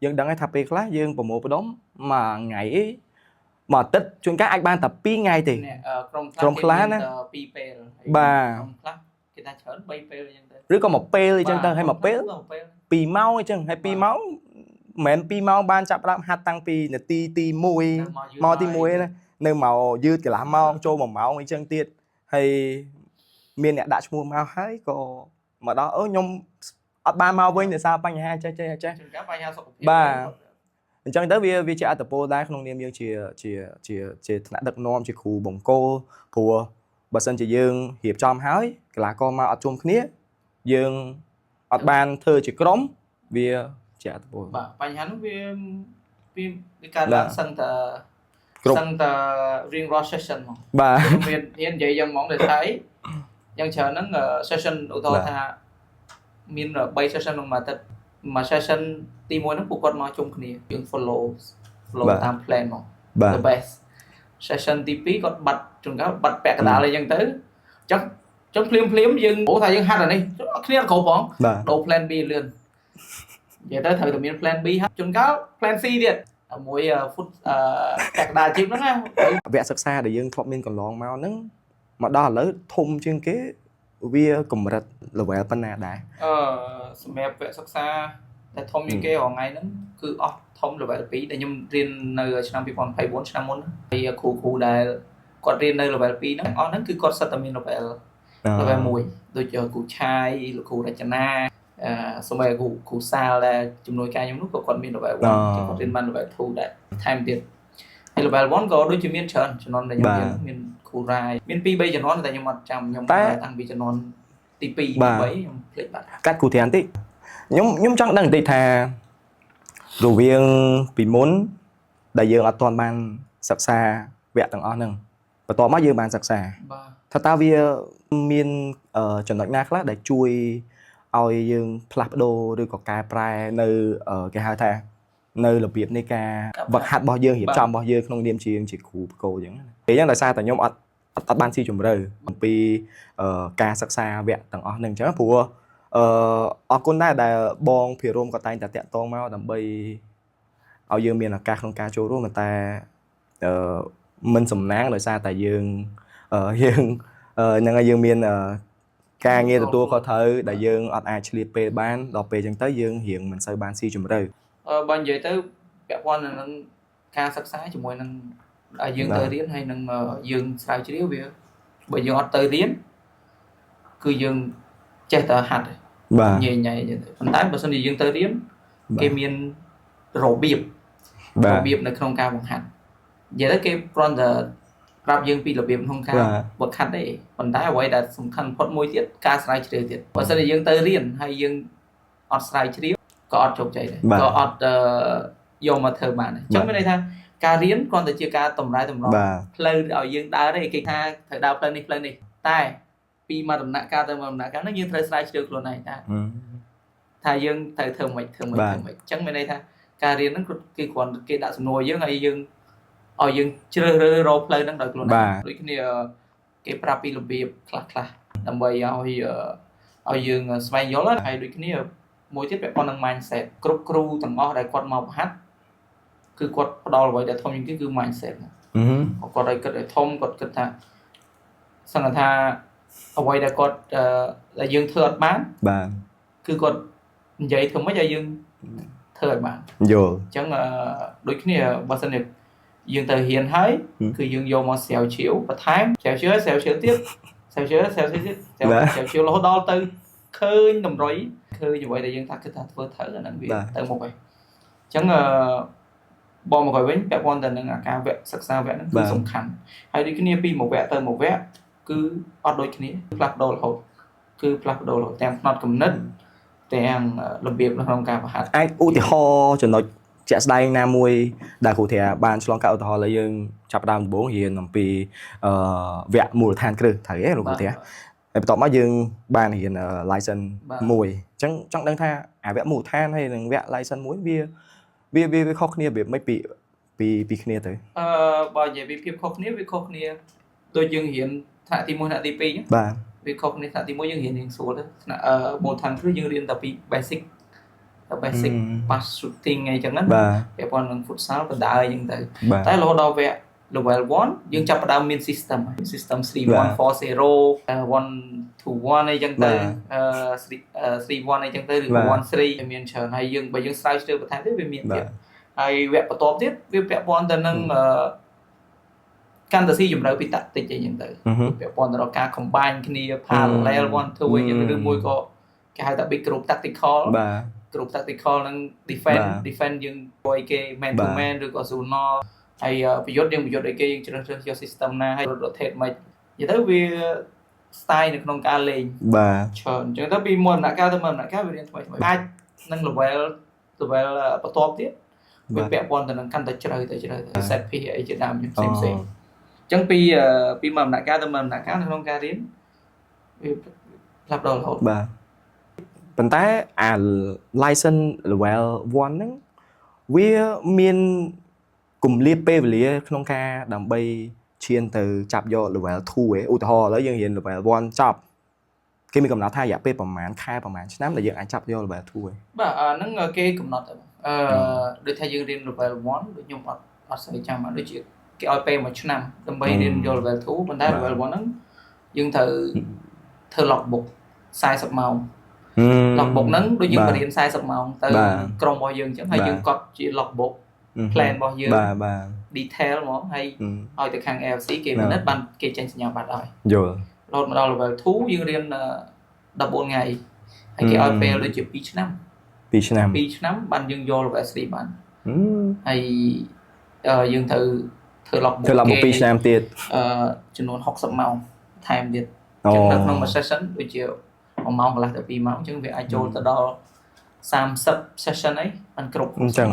យើងដឹងថាពេលខ្លះយើងប្រមូលផ្ដុំមួយថ្ងៃមួយអាទិត្យជួនកាលអាចបានតែ2ថ្ងៃទេក្រុមខ្លះណា2ពេល បាទ ក្រុមខ្លះគេថាច្រើន3ពេលអញ្ចឹងទៅ ឬក៏មួយពេលអញ្ចឹងទៅហើយមួយពេល2ម៉ោងអញ្ចឹងហើយ2ម៉ោងមិនមែន2ម៉ោងបានចាប់ផ្ដើមហាត់តាំងពីនាទីទី1មកទី1ណានៅមកយឺតកន្លះម៉ោងចូល1ម៉ោងអញ្ចឹងទៀតហើយមានអ្នកដាក់ឈ្មោះមកហើយក៏មកដល់ខ្ញុំអត់បានមកវិញដោយសារបញ្ហាចេះបញ្ហាសុខភាព បាទអញ្ចឹងទៅវាជាអត្តពលដែរក្នុងនាមយើងជាថ្នាក់ដឹកនាំជាគ្រូបង្គោលព្រោះបើសិនជាយើងរៀបចំហើយកីឡាករមកអត់ជុំគ្នាយើងអត់បានធ្វើជាក្រុមវាជាអត្តពល បាទបញ្ហានោះវាកើតឡើងសឹងតែរៀងរាល់ session ហ្មង បាទ មាននិយាយយ៉ាងហ្មងដែលថាយ៉ាងច្រើនហ្នឹង session ឧទាហរណ៍ថាមាន3 session ក្នុងមួយអាទិត្យមួយ session ទី1ហ្នឹងពួកគាត់មកជុំគ្នាយើង follow តាម plan ហ្មង the best session ទី2គាត់បាត់ជួនកាលបាត់ពាក់កណ្ដាលអីចឹងទៅអញ្ចឹងភ្លាមយើងអូថាយើងហាត់អានេះគ្នាអត់គ្រប់ផងដូរ plan B លឿននិយាយទៅត្រូវតែមាន plan B ហាត់ជួនកាល plan C ទៀតមួយ foot ពាក់កណ្ដាលជីបហ្នឹងណាវគ្គសិក្សាដែលយើងធ្លាប់មានកន្លងមកហ្នឹងមកដល់ឥឡូវធំជាងគេវាកម្រិត level ប៉ុណ្ណាដែរសម្រាប់វគ្គសិក្សាតែធំជាងគេរាល់ថ្ងៃហ្នឹងគឺអស់ធំ level 2ដែលខ្ញុំរៀននៅឆ្នាំ2024ឆ្នាំមុនហើយគ្រូដែលគាត់រៀននៅ level 2ហ្នឹងអស់ហ្នឹងគឺគាត់សិតតែមាន level 1ដូចគ្រូឆាយលោកគ្រូរចនាសម្រាប់គ្រូសាលដែលជំនួយការខ្ញុំនោះក៏គាត់មាន level 1គាត់រៀនបាន level 2ដែរថែមទៀតហើយ level 1ក៏ដូចជាមានច្រើនជំនាន់ដែលខ្ញុំរៀនមានគ្រូរាយមាន 2-3 ជំនាន់តែខ្ញុំអត់ចាំខ្ញុំតាំងពីជំនាន់ទី2ទី3ខ្ញុំភ្លេចបាត់កាត់គ្រូធានតិចខ្ញុំចង់ដឹងបន្តិចថារវាងពីមុនដែលយើងអត់ទាន់បានសិក្សាវគ្គទាំងអស់ហ្នឹងបន្ទាប់មកយើងបានសិក្សាថាតើវាមានចំណុចណាខ្លះដែលជួយឲ្យយើងផ្លាស់ប្ដូរឬក៏កែប្រែនៅគេហៅថានៅរបៀបនៃការវឹកហាត់របស់យើងរៀបចំរបស់យើងក្នុងនាមជាគ្រូបកគោអញ្ចឹងពេលអញ្ចឹងដោយសារតែខ្ញុំអត់បានស៊ីជម្រៅអំពីការសិក្សាវគ្គទាំងអស់ហ្នឹងអញ្ចឹងព្រោះអរគុណដែរដែលបងភិរមក៏តែងតែតាក់ទងមកដើម្បីឲ្យយើងមានឱកាសក្នុងការចូលរួមតែមិនសំណាងដោយសារតែយើងហ្នឹងហើយយើងមានការងារទទួលខុសត្រូវដែលយើងអត់អាចឆ្លៀតពេលបានដល់ពេលអញ្ចឹងទៅយើងរៀងមិនសូវបានស៊ីជម្រៅបើនិយាយទៅពាក់ព័ន្ធនឹងការសិក្សាជាមួយនឹងឲ្យយើងទៅរៀនហើយនឹងយើងស្រាវជ្រាវវាបើយើងអត់ទៅរៀនគឺយើងចេះតែហាត់ញ៉ៃអញ្ចឹងទៅប៉ុន្តែបើសិនជាយើងទៅរៀនគេមានរបៀបនៅក្នុងការបង្ហាត់និយាយទៅគេគ្រាន់តែប្រាប់យើងពីរបៀបក្នុងការវឹកហាត់ទេប៉ុន្តែអ្វីដែលសំខាន់បំផុតមួយទៀតការស្រាវជ្រាវទៀតបើសិនជាយើងទៅរៀនហើយយើងអត់ស្រាវជ្រាវក៏អត់ជោគជ័យដែរក៏អត់ យកមកធ្វើបានអញ្ចឹងមានន័យថាការរៀនគ្រាន់តែជាការតម្រាយតម្រង់ផ្លូវឲ្យយើងដើរទេគេថាត្រូវដើរផ្លូវនេះតែពីមួយដំណាក់កាលទៅមួយដំណាក់កាលហ្នឹងយើងត្រូវស្រាវជ្រាវខ្លួនឯងថាយើងត្រូវធ្វើម៉េចអញ្ចឹងមានន័យថាការរៀនហ្នឹងគឺគ្រាន់គេដាក់សំណួរយើងឲ្យយើងជ្រើសរើសរកផ្លូវហ្នឹងដោយខ្លួនឯងដូចគ្នាគេប្រាប់ពីរបៀបខ្លះដើម្បីឲ្យយើងស្វែងយល់ហើយដូចគ្នាមួយទៀតពាក់ព័ន្ធនឹង mindset គ្រប់គ្រូទាំងអស់ដែលគាត់មកបង្ហាត់គឺគាត់ផ្ដល់អ្វីដែលធំជាងគេគឺ mindset គាត់ឲ្យគិតឲ្យធំគាត់គិតថាសង្ឃថាអ្វីដែលគាត់ដែលយើងធ្វើអត់បានគឺគាត់និយាយធ្វើម៉េចឲ្យយើងធ្វើឲ្យបានយល់អញ្ចឹងដូចគ្នាបើសិនជាយើងទៅរៀនហើយគឺយើងយកមកស្រាវជ្រាវបន្ថែមស្រាវជ្រាវទៀតស្រាវជ្រាវរហូតដល់ទៅឃើញតម្រុយឃើញអ្វីដែលយើងថាគិតថាធ្វើត្រូវអាហ្នឹងវាទៅមុខហើយអញ្ចឹងបងមកវិញពាក់ព័ន្ធទៅនឹងការវគ្គសិក្សាវគ្គហ្នឹងគឺសំខាន់ហើយដូចគ្នាពីមួយវគ្គទៅមួយវគ្គគឺអត់ដូចគ្នាផ្លាស់ប្ដូររហូតទាំងផ្នត់គំនិតទាំងរបៀបនៅក្នុងការបង្ហាត់អាចឧទាហរណ៍ចំណុចជាក់ស្ដែងណាមួយដែលគ្រូធាបានឆ្លងកាត់ឧទាហរណ៍លើយើងចាប់ដើមដំបូងរៀនអំពីវគ្គមូលដ្ឋានគ្រឹះត្រូវទេលោកគ្រូធាហើយបន្ទាប់មកយើងបានរៀន license មួយអញ្ចឹងចង់ដឹងថាអាវគ្គមូលដ្ឋានហើយនិងវគ្គ license មួយវាខុសគ្នារបៀបមិនពីគ្នាទៅបើនិយាយពីភាពខុសគ្នាវាខុសគ្នាដូចយើងរៀនថ្នាក់ទី1ថ្នាក់ទី2បាទវាខុសគ្នាថ្នាក់ទី1យើងរៀនរៀងស្រួលទៅថ្នាក់មូលដ្ឋានគ្រឹះយើងរៀនតែពី basic pass shooting អីចឹងណាពាក់ព័ន្ធនឹង futsal បដាអីចឹងទៅតែរហូតដល់វគ្គ level 1យើងចាប់ផ្ដើមមាន system 3140 121អីចឹងទៅ31អីចឹងទៅឬ13មានច្រើនហើយយើងបើយើងស្រាវជ្រាវបន្ថែមទៀតវាមានទៀតហើយវគ្គបន្ទាប់ទៀតវាពាក់ព័ន្ធទៅនឹងកាន់តែស៊ីជម្រៅពី tactic អីចឹងទៅពាក់ព័ន្ធទៅដល់ការ combine គ្នា parallel 1 2អីចឹងឬមួយក៏គេហៅថា big group tactical group tactical នឹង defend យើងឲ្យគេ man to man ឬក៏ zonal ហើយប្រយុទ្ធឲ្យគេយើងជ្រើសរើសយក system ណាហើយ rotate មិននិយាយទៅវា style នៅក្នុងការលេងច្រើនអញ្ចឹងទៅពីមួយដំណាក់កាលទៅមួយដំណាក់កាលវារៀនថ្មីអាចនឹង level បន្ទាប់ទៀតវាពាក់ព័ន្ធទៅនឹងកាន់តែជ្រៅទៅ set piece អីជាដើមផ្សេងអញ្ចឹងពីមួយដំណាក់កាលទៅមួយដំណាក់កាលនៅក្នុងការរៀនវាផ្លាស់ប្ដូររហូតប៉ុន្តែអា license level 1ហ្នឹងវាមានគម្លាតពេលវេលាក្នុងការដើម្បីឈានទៅចាប់យក level 2ឯឧទាហរណ៍ឥឡូវយើងរៀន level 1ចប់គេមានកំណត់ថារយៈពេលប្រហែលខែប្រហែលឆ្នាំដែលយើងអាចចាប់យក level 2ឯបាទហ្នឹងគេកំណត់ទៅដូចថាយើងរៀន level 1ដូចខ្ញុំអត់ស្គាល់ចាំដូចជាគេឲ្យពេល1ឆ្នាំដើម្បីរៀនយក level 2ប៉ុន្តែ level 1ហ្នឹងយើងត្រូវធ្វើ logbook 40ម៉ោងlogbook ហ្នឹងដូចយើងបរៀន40ម៉ោងទៅក្រុមរបស់យើងអញ្ចឹងហើយយើងកត់ជា logbook plan របស់យើងបាទ detail ហ្មងហើយឲ្យទៅខាង AFC គេពិនិត្យបានគេចេញសញ្ញាបត្រឲ្យយល់រហូតមកដល់ level 2យើងរៀន14ថ្ងៃហើយគេឲ្យពេលដូចជា2ឆ្នាំបានយើងយក level 3បានហើយយើងត្រូវធ្វើ logbook 2ឆ្នាំទៀតចំនួន60ម៉ោងថែមទៀតអញ្ចឹងនៅក្នុងមួយ session ដូចជា1ម៉ោងកន្លះទៅ2ម៉ោងអញ្ចឹងវាអាចចូលទៅដល់30 session អីបានគ្រប់អញ្ចឹង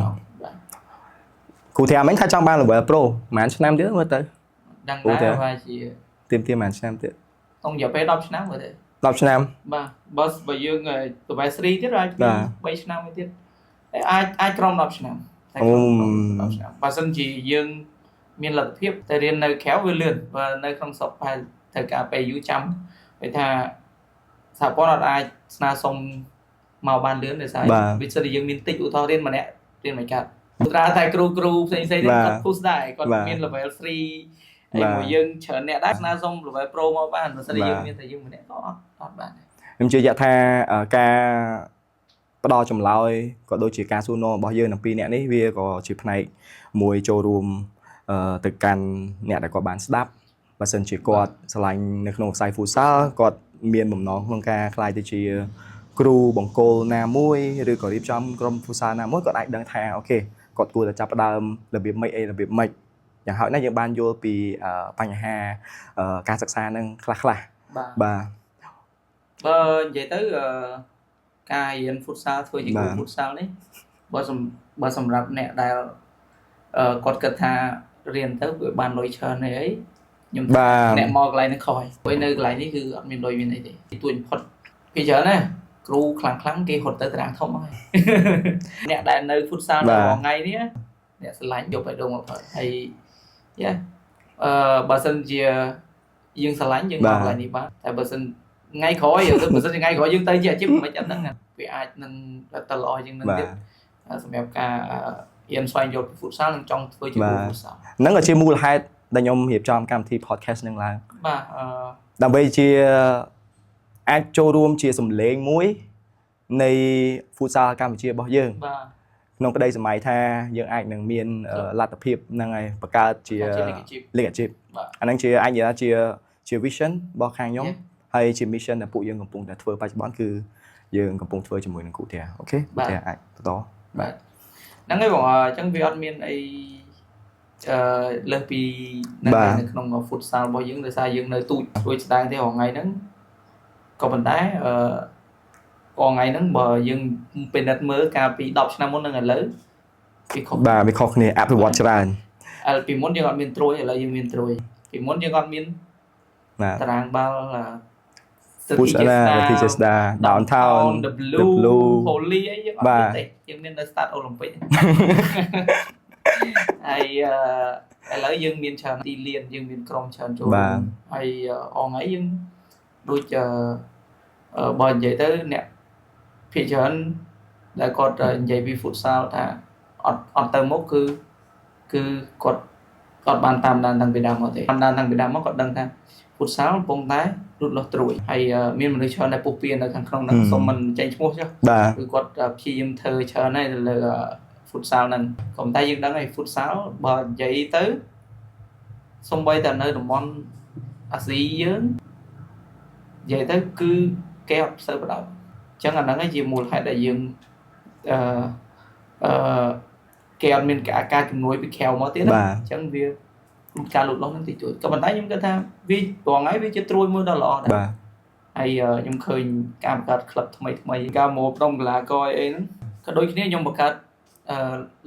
គ្រូធាមិញថាចង់បាន level pro ប្រហែលឆ្នាំទៀតមើលទៅដឹងដែរថាជាទៀមប្រហែលឆ្នាំទៀតក្នុងរយៈពេល10ឆ្នាំមើលទៅ10ឆ្នាំបាទបើយើង level 3ទៀតអាច3ឆ្នាំទៀតអាចក្រោម10ឆ្នាំតែក្រោម10ឆ្នាំបើសិនជាយើងមានលទ្ធភាពតែរៀននៅក្រៅវាលឿនបើនៅក្នុងស្រុកប្រហែលត្រូវការពេលយូរចាំពេលថាសហព័ន្ធអត់អាចស្នើសុំមកបានលឿនដោយសារវិសិទ្ធយើងមានតិចឧទាហរណ៍រៀនម្នាក់រៀនមិនកាត់ត្រាតែគ្រូផ្សេងៗទៀតគាត់ push ដែរគាត់មាន level 3ហើយមួយយើងច្រើនអ្នកដែរស្នើសុំ level pro មកបានបើសិនយើងមានតែយើងម្នាក់ក៏អត់បានខ្ញុំជឿជាក់ថាការផ្ដល់ចម្លើយក៏ដូចជាការសួរនាំរបស់យើងទាំងពីរអ្នកនេះវាក៏ជាផ្នែកមួយចូលរួមទៅកាន់អ្នកដែលគាត់បានស្ដាប់បើសិនជាគាត់ឆ្លាញ់នៅក្នុងខ្សែ futsal គាត់មានបំណងក្នុងការក្លាយទៅជាគ្រូបង្គោលណាមួយឬក៏រៀបចំក្រុម futsal ណាមួយគាត់អាចដឹងថាអូខេគាត់គួរតែចាប់ផ្ដើមរបៀបម៉េចអីរបៀបម៉េចយ៉ាងហោចណាស់យើងបានយល់ពីបញ្ហាការសិក្សានឹងខ្លះបាទបើនិយាយទៅការរៀន futsal ធ្វើជាគ្រូ futsal នេះ បើសម្រាប់អ្នកដែលគាត់គិតថារៀនទៅវាបានលុយច្រើនអីខ្ញុំអ្នកមកកន្លែងនេះខុសហើយនៅកន្លែងនេះគឺអត់មានលុយមានអីទេទួញផុតពីច្រើនណាគ្រូខ្លាំងគេហត់ទៅតារាងធំហើយអ្នកដែលនៅ futsal នៅថ្ងៃនេះអ្នកឆ្លាញ់យកបេះដូងមកផុតហើយយ៉ាបើសិនជាយើងឆ្លាញ់យើងមកកន្លែងនេះបានតែបើសិនថ្ងៃក្រោយបើសិនជាថ្ងៃក្រោយយើងទៅជាអាជីពមិនអត់ហ្នឹងវាអាចនឹងទៅល្អជាងនឹងទៀតសម្រាប់ការរៀនស្វែងយល់ពី futsal និងចង់ធ្វើជាគ្រូ futsal ហ្នឹងក៏ជាមូលហេតុដែលខ្ញុំរៀបចំកម្មវិធី podcast នឹងឡើងបាទដើម្បីជាអាចចូលរួមជាសម្លេងមួយនៃ futsal កម្ពុជារបស់យើងបាទក្នុងក្តីសម័យថាយើងអាចនឹងមានលទ្ធភាពហ្នឹងហើយបង្កើតជាលេខអាជីពអាហ្នឹងជាអាចនិយាយថាជា vision របស់ខាងខ្ញុំហើយជា mission ដែលពួកយើងកំពុងតែធ្វើបច្ចុប្បន្នគឺយើងកំពុងធ្វើជាមួយនឹងគ្រូធាអូខេគ្រូធាអាចបន្តបាទហ្នឹងហើយបងអញ្ចឹងវាអត់មានអីលើសពីនៅក្នុង futsal របស់យើងដោយសារយើងនៅទូចជួយស្ដាយទេរាល់ថ្ងៃហ្នឹងក៏ប៉ុន្តែរាល់ថ្ងៃហ្នឹងបើយើងពិនិត្យមើលកាលពី10ឆ្នាំមុននឹងឥឡូវវាខុសបាទវាខុសគ្នាអភិវឌ្ឍច្រើនពីមុនយើងអត់មានត្រួយឥឡូវយើងមានត្រួយពីមុនយើងអត់មានតារាងបាល់Futsal downtown the blue holy អីយើងអត់មានទេយើងមាននៅ start Olympic ហើយឥឡូវយើងមានច្រើនទីលានយើងមានក្រុមច្រើនចូលហើយអងហើយយើងដូចបើនិយាយទៅអ្នកភាគច្រើនដែលគាត់និយាយពី futsal ថាអត់ទៅមុខគឺគាត់បានតាមដានតាំងពីដើមមកទេតាមដានតាំងពីដើមមកគាត់ដឹងថា futsal កំពុងតែលូតលាស់ត្រួយហើយមានមនុស្សច្រើនដែលពុះពៀនៅខាងក្នុងហ្នឹងសូមមិនចេញឈ្មោះចុះគឺគាត់ព្យាយាមធ្វើច្រើនហើយទៅលើ futsal ហ្នឹងក៏ប៉ុន្តែយើងដឹងហើយ futsal បើនិយាយទៅសូម្បីតែនៅតំបន់អាស៊ីយើងនិយាយទៅគឺគេអត់សូវបដោតអញ្ចឹងអាហ្នឹងឯងជាមូលហេតុដែលយើងគេអត់មានការជំនួយពីក្រៅមកទៀតអញ្ចឹងវាការលូតលាស់នឹងតិចតួចក៏ប៉ុន្តែខ្ញុំគិតថាវាប្រហែលវាជាត្រួយមួយដ៏ល្អដែរបាទហើយខ្ញុំឃើញការបង្កើតក្លឹបថ្មីការមកក្រុមកីឡាករអីហ្នឹងក៏ដូចគ្នាខ្ញុំបង្កើត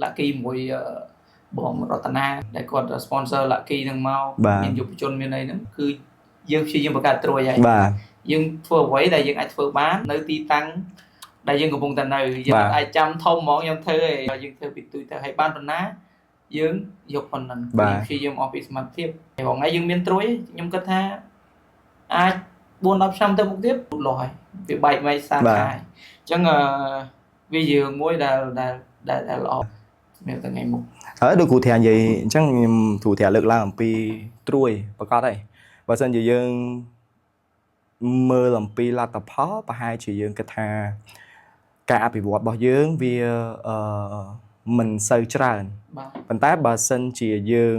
Lucky មួយបងរតនាដែលគាត់ sponsor Lucky ហ្នឹងមកមានយុវជនមានអីហ្នឹងគឺយើងព្យាយាមបង្កើតត្រួយហើយយើងធ្វើអ្វីដែលយើងអាចធ្វើបាននៅទីតាំងដែលយើងកំពុងតែនៅយើងអាចចាំធំហ្មងខ្ញុំធ្វើឯងយើងធ្វើពីទូទៅឲ្យបានប៉ុណ្ណាយើងយកប៉ុណ្ណឹងព្យាយាមអស់ពីសមត្ថភាពហើយថ្ងៃយើងមានត្រួយខ្ញុំគិតថាអាច 4-10 ឆ្នាំទៅមុខទៀតលូតលាស់ហើយវាបែកវែកសាខាអញ្ចឹងវាយើងមួយដែលល្អមានថ្ងៃមុខហើយដូចគ្រូធានិយាយអញ្ចឹងខ្ញុំគ្រូធាលើកឡើងអំពីត្រួយប្រកាសហើយបើសិនជាយើងមើលអំពីលទ្ធផលប្រហែលជាយើងគិតថាការអភិវឌ្ឍរបស់យើងវាមិនសូវច្រើនប៉ុន្តែបើសិនជាយើង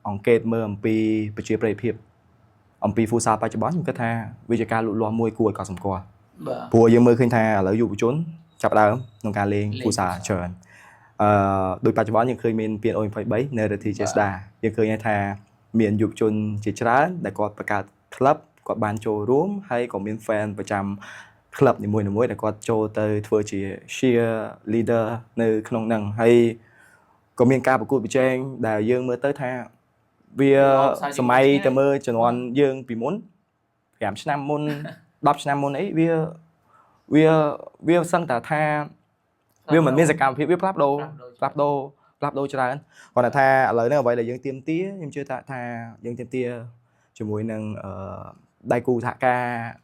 អង្កេតមើលអំពីប្រជាប្រិយភាពអំពី futsal បច្ចុប្បន្នខ្ញុំគិតថាវាជាការលូតលាស់មួយគួរឲ្យកត់សម្គាល់ព្រោះយើងមើលឃើញថាឥឡូវយុវជនចាប់ដើមក្នុងការលេង futsal ច្រើនដោយបច្ចុប្បន្នយើងឃើញមានពាន O23 នៅរាជធានីចេស្តាយើងឃើញថាមានយុវជនជាច្រើនដែលគាត់បង្កើតក្លឹបគាត់បានចូលរួមហើយក៏មាន fan ប្រចាំក្លឹបនីមួយៗដែលគាត់ចូលទៅធ្វើជា cheer leader នៅក្នុងហ្នឹងហើយក៏មានការប្រកួតប្រជែងដែលយើងមើលទៅថាវាសម័យទៅមើលជំនាន់យើងពីមុន5ឆ្នាំមុន10ឆ្នាំមុនអីវាសឹងតែថាវាមិនមានសកម្មភាពវាផ្លាស់ប្ដូរច្រើនគាត់ថាឥឡូវនេះអ្វីដែលយើងទៀមទាខ្ញុំជឿថាយើងទៀមទាជាមួយនឹងដៃគូសហការ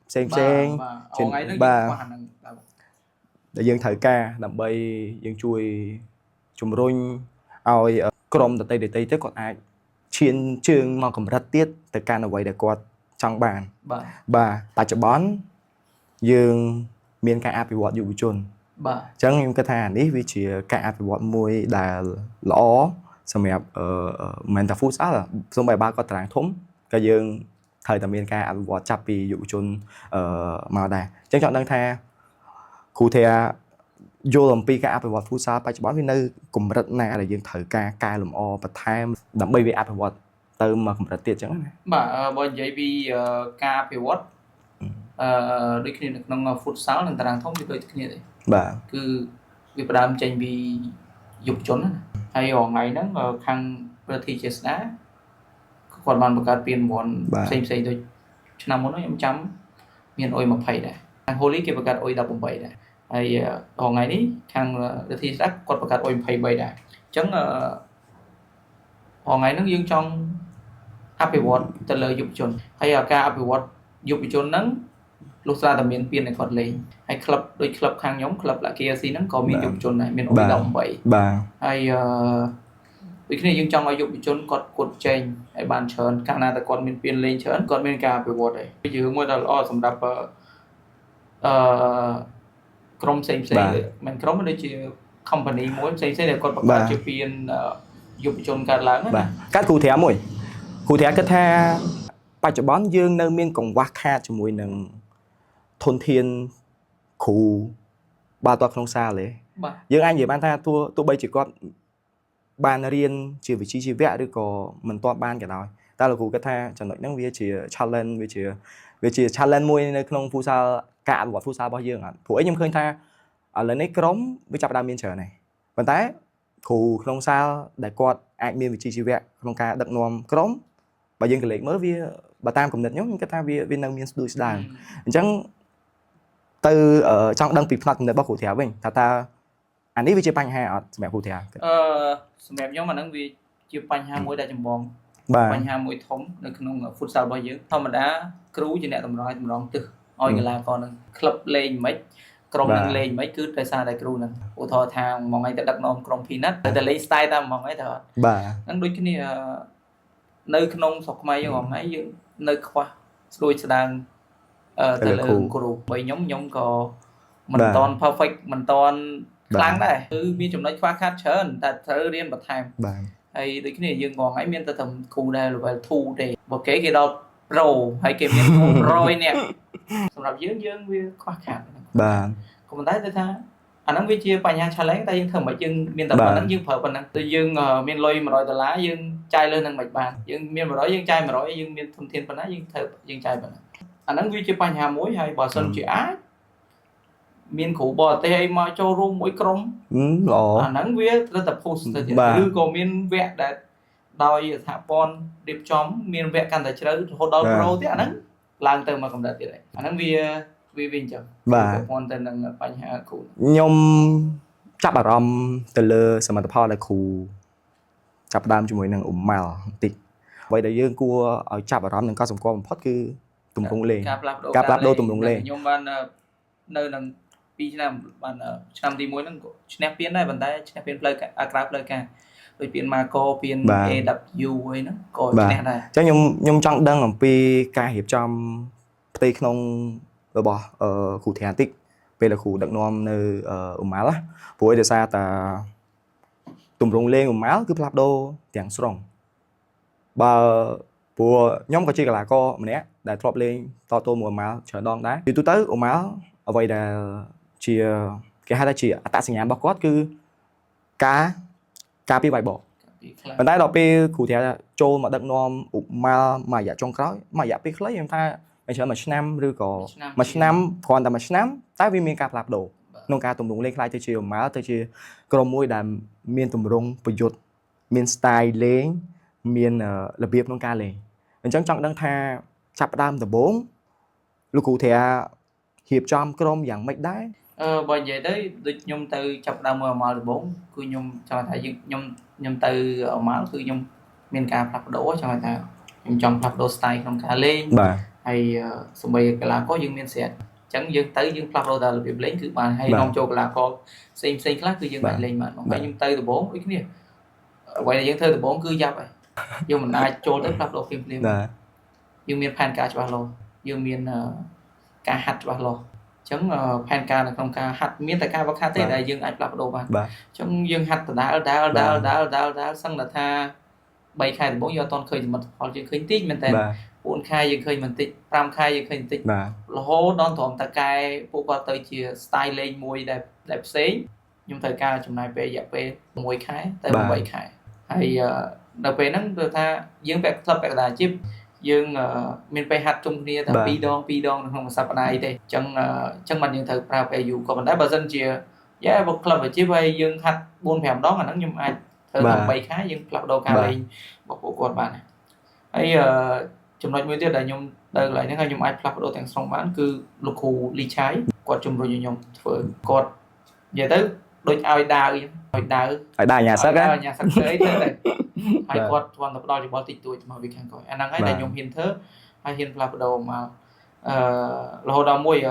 ផ្សេងបាទដែលយើងត្រូវការដើម្បីយើងជួយជំរុញឲ្យក្រុមដតីទៅគាត់អាចឈានជើងមកកម្រិតទៀតទៅកាន់អ្វីដែលគាត់ចង់បានបាទបច្ចុប្បន្នយើងមានការអភិវឌ្ឍយុវជនបាទអញ្ចឹងខ្ញុំគិតថានេះវាជាការអភិវឌ្ឍមួយដែលល្អសម្រាប់មិនថា futsal សូម្បីបើគាត់តារាងធំក៏យើងត្រូវតែមានការអភិវឌ្ឍចាប់ពីយុវជនមកដែរអញ្ចឹងចង់ដឹងថាគ្រូធាយល់អំពីការអភិវឌ្ឍ futsal បច្ចុប្បន្នវានៅកម្រិតណាដែលយើងត្រូវការកែលម្អបន្ថែមដើម្បីវាអភិវឌ្ឍទៅមកកម្រិតទៀតអញ្ចឹងណាបាទបើនិយាយពីការអភិវឌ្ឍដូចគ្នានៅក្នុង futsal និងតារាងធំវាដូចគ្នាទេបាទគឺ វាផ្ដើមចេញពីយុវជនហើយរងថ្ងៃហ្នឹងខាងប្រតិជាស្ដាគាត់បានបង្កើតពានរង្វាន់ផ្សេងៗដូចឆ្នាំមុនខ្ញុំចាំមានអុយ20ដែរខាង Holy គេបង្កើតអុយ18ដែរហើយរងថ្ងៃនេះខាងប្រតិស្ដាគាត់បង្កើតអុយ23ដែរអញ្ចឹងរងថ្ងៃហ្នឹងយើងចង់អភិវឌ្ឍទៅលើយុវជនហើយការអភិវឌ្ឍយុវជនហ្នឹងលុះស្រាតែមានពានឲ្យគាត់លេងហើយក្លឹបដូចក្លឹបខាងខ្ញុំក្លឹប KLC ហ្នឹងក៏មានយុវជនដែរមានអុយ18បាទហើយដូចគ្នាយើងចង់ឲ្យយុវជនគាត់គត់ចេញឲ្យបានច្រើនកាលណាតែគាត់មានពានលេងច្រើនគាត់មានការអភិវឌ្ឍហើយយើងមួយដ៏ល្អសម្រាប់ក្រុមផ្សេងមិនក្រុមដូចជា company មួយផ្សេងដែលគាត់បង្កើតជាពានយុវជនកើតឡើងបាទកាត់គ្រូត្រាមួយគ្រូត្រាគិតថាបច្ចុប្បន្នយើងនៅមានកង្វះខាតជាមួយនឹងធនធានគ្រូបាទតក្នុងសាលទេយើងអាចនិយាយបានថាទោះបីជាគាត់បានរៀនជាវិជ្ជាជីវៈឬក៏មិនទាន់បានក៏ដោយតែលោកគ្រូគិតថាចំណុចហ្នឹងវាជា challenge វាជា challenge មួយនៅក្នុងហ្វូសាលការអភិវឌ្ឍហ្វូសាលរបស់យើងអត់ព្រោះខ្ញុំឃើញថាឥឡូវនេះក្រុមវាចាប់ផ្ដើមមានច្រើនហើយប៉ុន្តែគ្រូក្នុងសាលដែលគាត់អាចមានវិជ្ជាជីវៈក្នុងការដឹកនាំក្រុមបើយើងក៏លេខមើលវាបើតាមគំនិតខ្ញុំគិតថាវានៅមានស្ដួយស្ដាងអញ្ចឹងទៅចង់ដឹងពីផ្នែកគំនិតរបស់គ្រូត្រាវិញថាតើអានេះវាជាបញ្ហាអត់សម្រាប់គ្រូត្រាសម្រាប់ខ្ញុំអាហ្នឹងវាជាបញ្ហាមួយដែលចម្បងបញ្ហាមួយធំនៅក្នុង futsal របស់យើងធម្មតាគ្រូជាអ្នកតម្រង់ទិសឲ្យកីឡាករនឹងក្លឹបលេងមិនក្រុមនឹងលេងមិនគឺដោយសារតែគ្រូហ្នឹងឧទាហរណ៍ថាមួយថ្ងៃទៅដឹកនាំក្រុម Peanut ទៅលេង style តាមមួយថ្ងៃទៅអត់បាទហ្នឹងដូចគ្នានៅក្នុងស្រុកខ្មែរយើងថ្ងៃយើងនៅខ្វះស្ដួយស្ដាងទៅលើគ្រូបើខ្ញុំក៏មិនតន់ perfect មិនតន់ខ្លាំងដែរគឺមានចំណុចខ្វះខាតច្រើនតែត្រូវរៀនបន្ថែមបាទហើយដូចគ្នាយើងងងហើយមានតែត្រឹមគ្រូដែល level 2ទេបើគេដល់ pro ហើយគេមាន100នាក់សម្រាប់យើងវាខ្វះខាតបាទក៏ប៉ុន្តែទៅថាអាហ្នឹងវាជាបញ្ហា challenge តែយើងធ្វើមិនយើងមានតែប៉ុណ្្នឹងយើងប្រើប៉ុណ្្នឹងទៅយើងមានលុយ$100យើងចាយលើនឹងមិនបានយើងមាន100យើងចាយ100យើងមានធនធានប៉ុណ្ណាយើងធ្វើយើងចាយប៉ុណ្ណាអាហ្នឹងវាជាបញ្ហាមួយហើយបើសិនជាអាចមានគ្រូបរទេសអីមកចូលរួមមួយក្រុមល្អអាហ្នឹងវាត្រូវតែ push ទៅទៀតឬក៏មានវគ្គដែលដោយសហព័ន្ធរៀបចំមានវគ្គកាន់តែជ្រៅរហូតដល់ pro ទៀតអាហ្នឹងឡើងទៅមកកម្រិតទៀតហើយអាហ្នឹងវាអញ្ចឹងបាទព័ន្ធទៅនឹងបញ្ហាគ្រូខ្ញុំចាប់អារម្មណ៍ទៅលើសមិទ្ធផលដែលគ្រូចាប់ដើមជាមួយនឹងអ៊ុំម៉ាល់បន្តិចអ្វីដែលយើងគួរឲ្យចាប់អារម្មណ៍និងកត់សម្គាល់បំផុតគឺទម្រង់លេងការផ្លាស់ប្ដូរទម្រង់លេងខ្ញុំបាននៅនឹង2ឆ្នាំបានឆ្នាំទី1ហ្នឹងឈ្នះពានដែរប៉ុន្តែឈ្នះពានផ្លូវក្រៅផ្លូវការដូចពាន Marco ពាន AW អីហ្នឹងក៏ឈ្នះដែរអញ្ចឹងខ្ញុំចង់ដឹងអំពីការរៀបចំផ្ទៃក្នុងរបស់គ្រូត្រាបន្តិចពេលដែលគ្រូដឹកនាំនៅអ៊ុំម៉ាល់ព្រោះដោយសារតែទម្រង់លេងអ៊ុំម៉ាល់គឺផ្លាស់ប្ដូរទាំងស្រុងបើព្រោះខ្ញុំក៏ជាកីឡាករម្នាក់ដែលធ្លាប់លេងតទល់មួយអ៊ុំម៉ាល់ច្រើនដងដែរពីទូទៅអ៊ុំម៉ាល់អ្វីដែលជាគេហៅថាជាអត្តសញ្ញាណរបស់គាត់គឺការពីវាយបកប៉ុន្តែដល់ពេលគ្រូត្រាចូលមកដឹកនាំអ៊ុំម៉ាល់មួយរយៈចុងក្រោយមួយរយៈពេលខ្លីខ្ញុំថាមិនច្រើនមួយឆ្នាំឬក៏មួយឆ្នាំគ្រាន់តែមួយឆ្នាំតែវាមានការផ្លាស់ប្ដូរក្នុងការទម្រង់លេងខ្លាយទៅជាអ៊ុំម៉ាល់ទៅជាក្រុមមួយដែលមានទម្រង់ប្រយុទ្ធមាន style លេងមានរបៀបក្នុងការលេងអញ្ចឹងចង់ដឹងថាចាប់ផ្ដើមដំបូងលោកគ្រូត្រារៀបចំក្រុមយ៉ាងម៉េចដែរបើនិយាយទៅដូចខ្ញុំទៅចាប់ដើមមើលអម៉ាល់ដំបូងគឺខ្ញុំចង់ថាខ្ញុំទៅអម៉ាល់គឺខ្ញុំមានការផ្លាស់ប្ដូរចង់ថាខ្ញុំចង់ផ្លាស់ប្ដូរ style ក្នុងការលេងបាទហើយសម្បីកីឡាករយើងមានស្រាប់អញ្ចឹងយើងផ្លាស់ប្ដូរដល់របៀបលេងគឺបានហើយនាំចូលកីឡាករផ្សេងខ្លះគឺយើងអាចលេងបានហើយខ្ញុំទៅដំបូងដូចគ្នាអ្វីដែលយើងធ្វើដំបូងគឺយ៉ាប់ហើយយើងមិនអាចចូលទៅផ្លាស់ប្ដូរភ្លាមយើងមានផែនការច្បាស់លាស់យើងមានការហាត់ច្បាស់លាស់អញ្ចឹងផែនការនៅក្នុងការហាត់មានតែការវឹកហាត់ទេដែលយើងអាចផ្លាស់ប្ដូរបានអញ្ចឹងយើងហាត់ដដែលសឹងថា3ខែដំបូងយើងអត់ទាន់ឃើញសមិទ្ធផលយើងឃើញតិចមែនតើ4ខែយើងឃើញបន្តិច5ខែយើងឃើញបន្តិចរហូតដល់ត្រឹមតែកែពួកគាត់ទៅជា style លេងមួយដែលផ្សេងខ្ញុំត្រូវការចំណាយពេលរយៈពេល6ខែទៅ8ខែហើយដល់ពេលហ្នឹងគឺថាយើងពាក់ក្លឹបពាក់កណ្ដាលអាជីពយើងមានពេលហាត់ជុំគ្នាតែ2ដងនៅក្នុងមួយសប្តាហ៍ទេអញ្ចឹងបានយើងត្រូវប្រើពេលយូរក៏ប៉ុន្តែបើសិនជា giá một club ở chia bay dương hạt buôn phèm đó mà nó nhung ai thơ tầm 3 khá dương club đâu ca lên một bộ quần bạn này ấy chùm nói mới tiếp là nhung đây lại những nhung ai club đâu thành song bán cứ lục hù ly trái quạt chùm rồi nhung phở quạt giờ tới đôi ai đào ở đài nhà sắc á nhà sắc ấy thế này hai quạt hoàn tập đo thì bao tịch tuổi mà bị khang coi anh đang ấy là nhung hiền thơ hay hiền club đầu mà là hồi đầu môi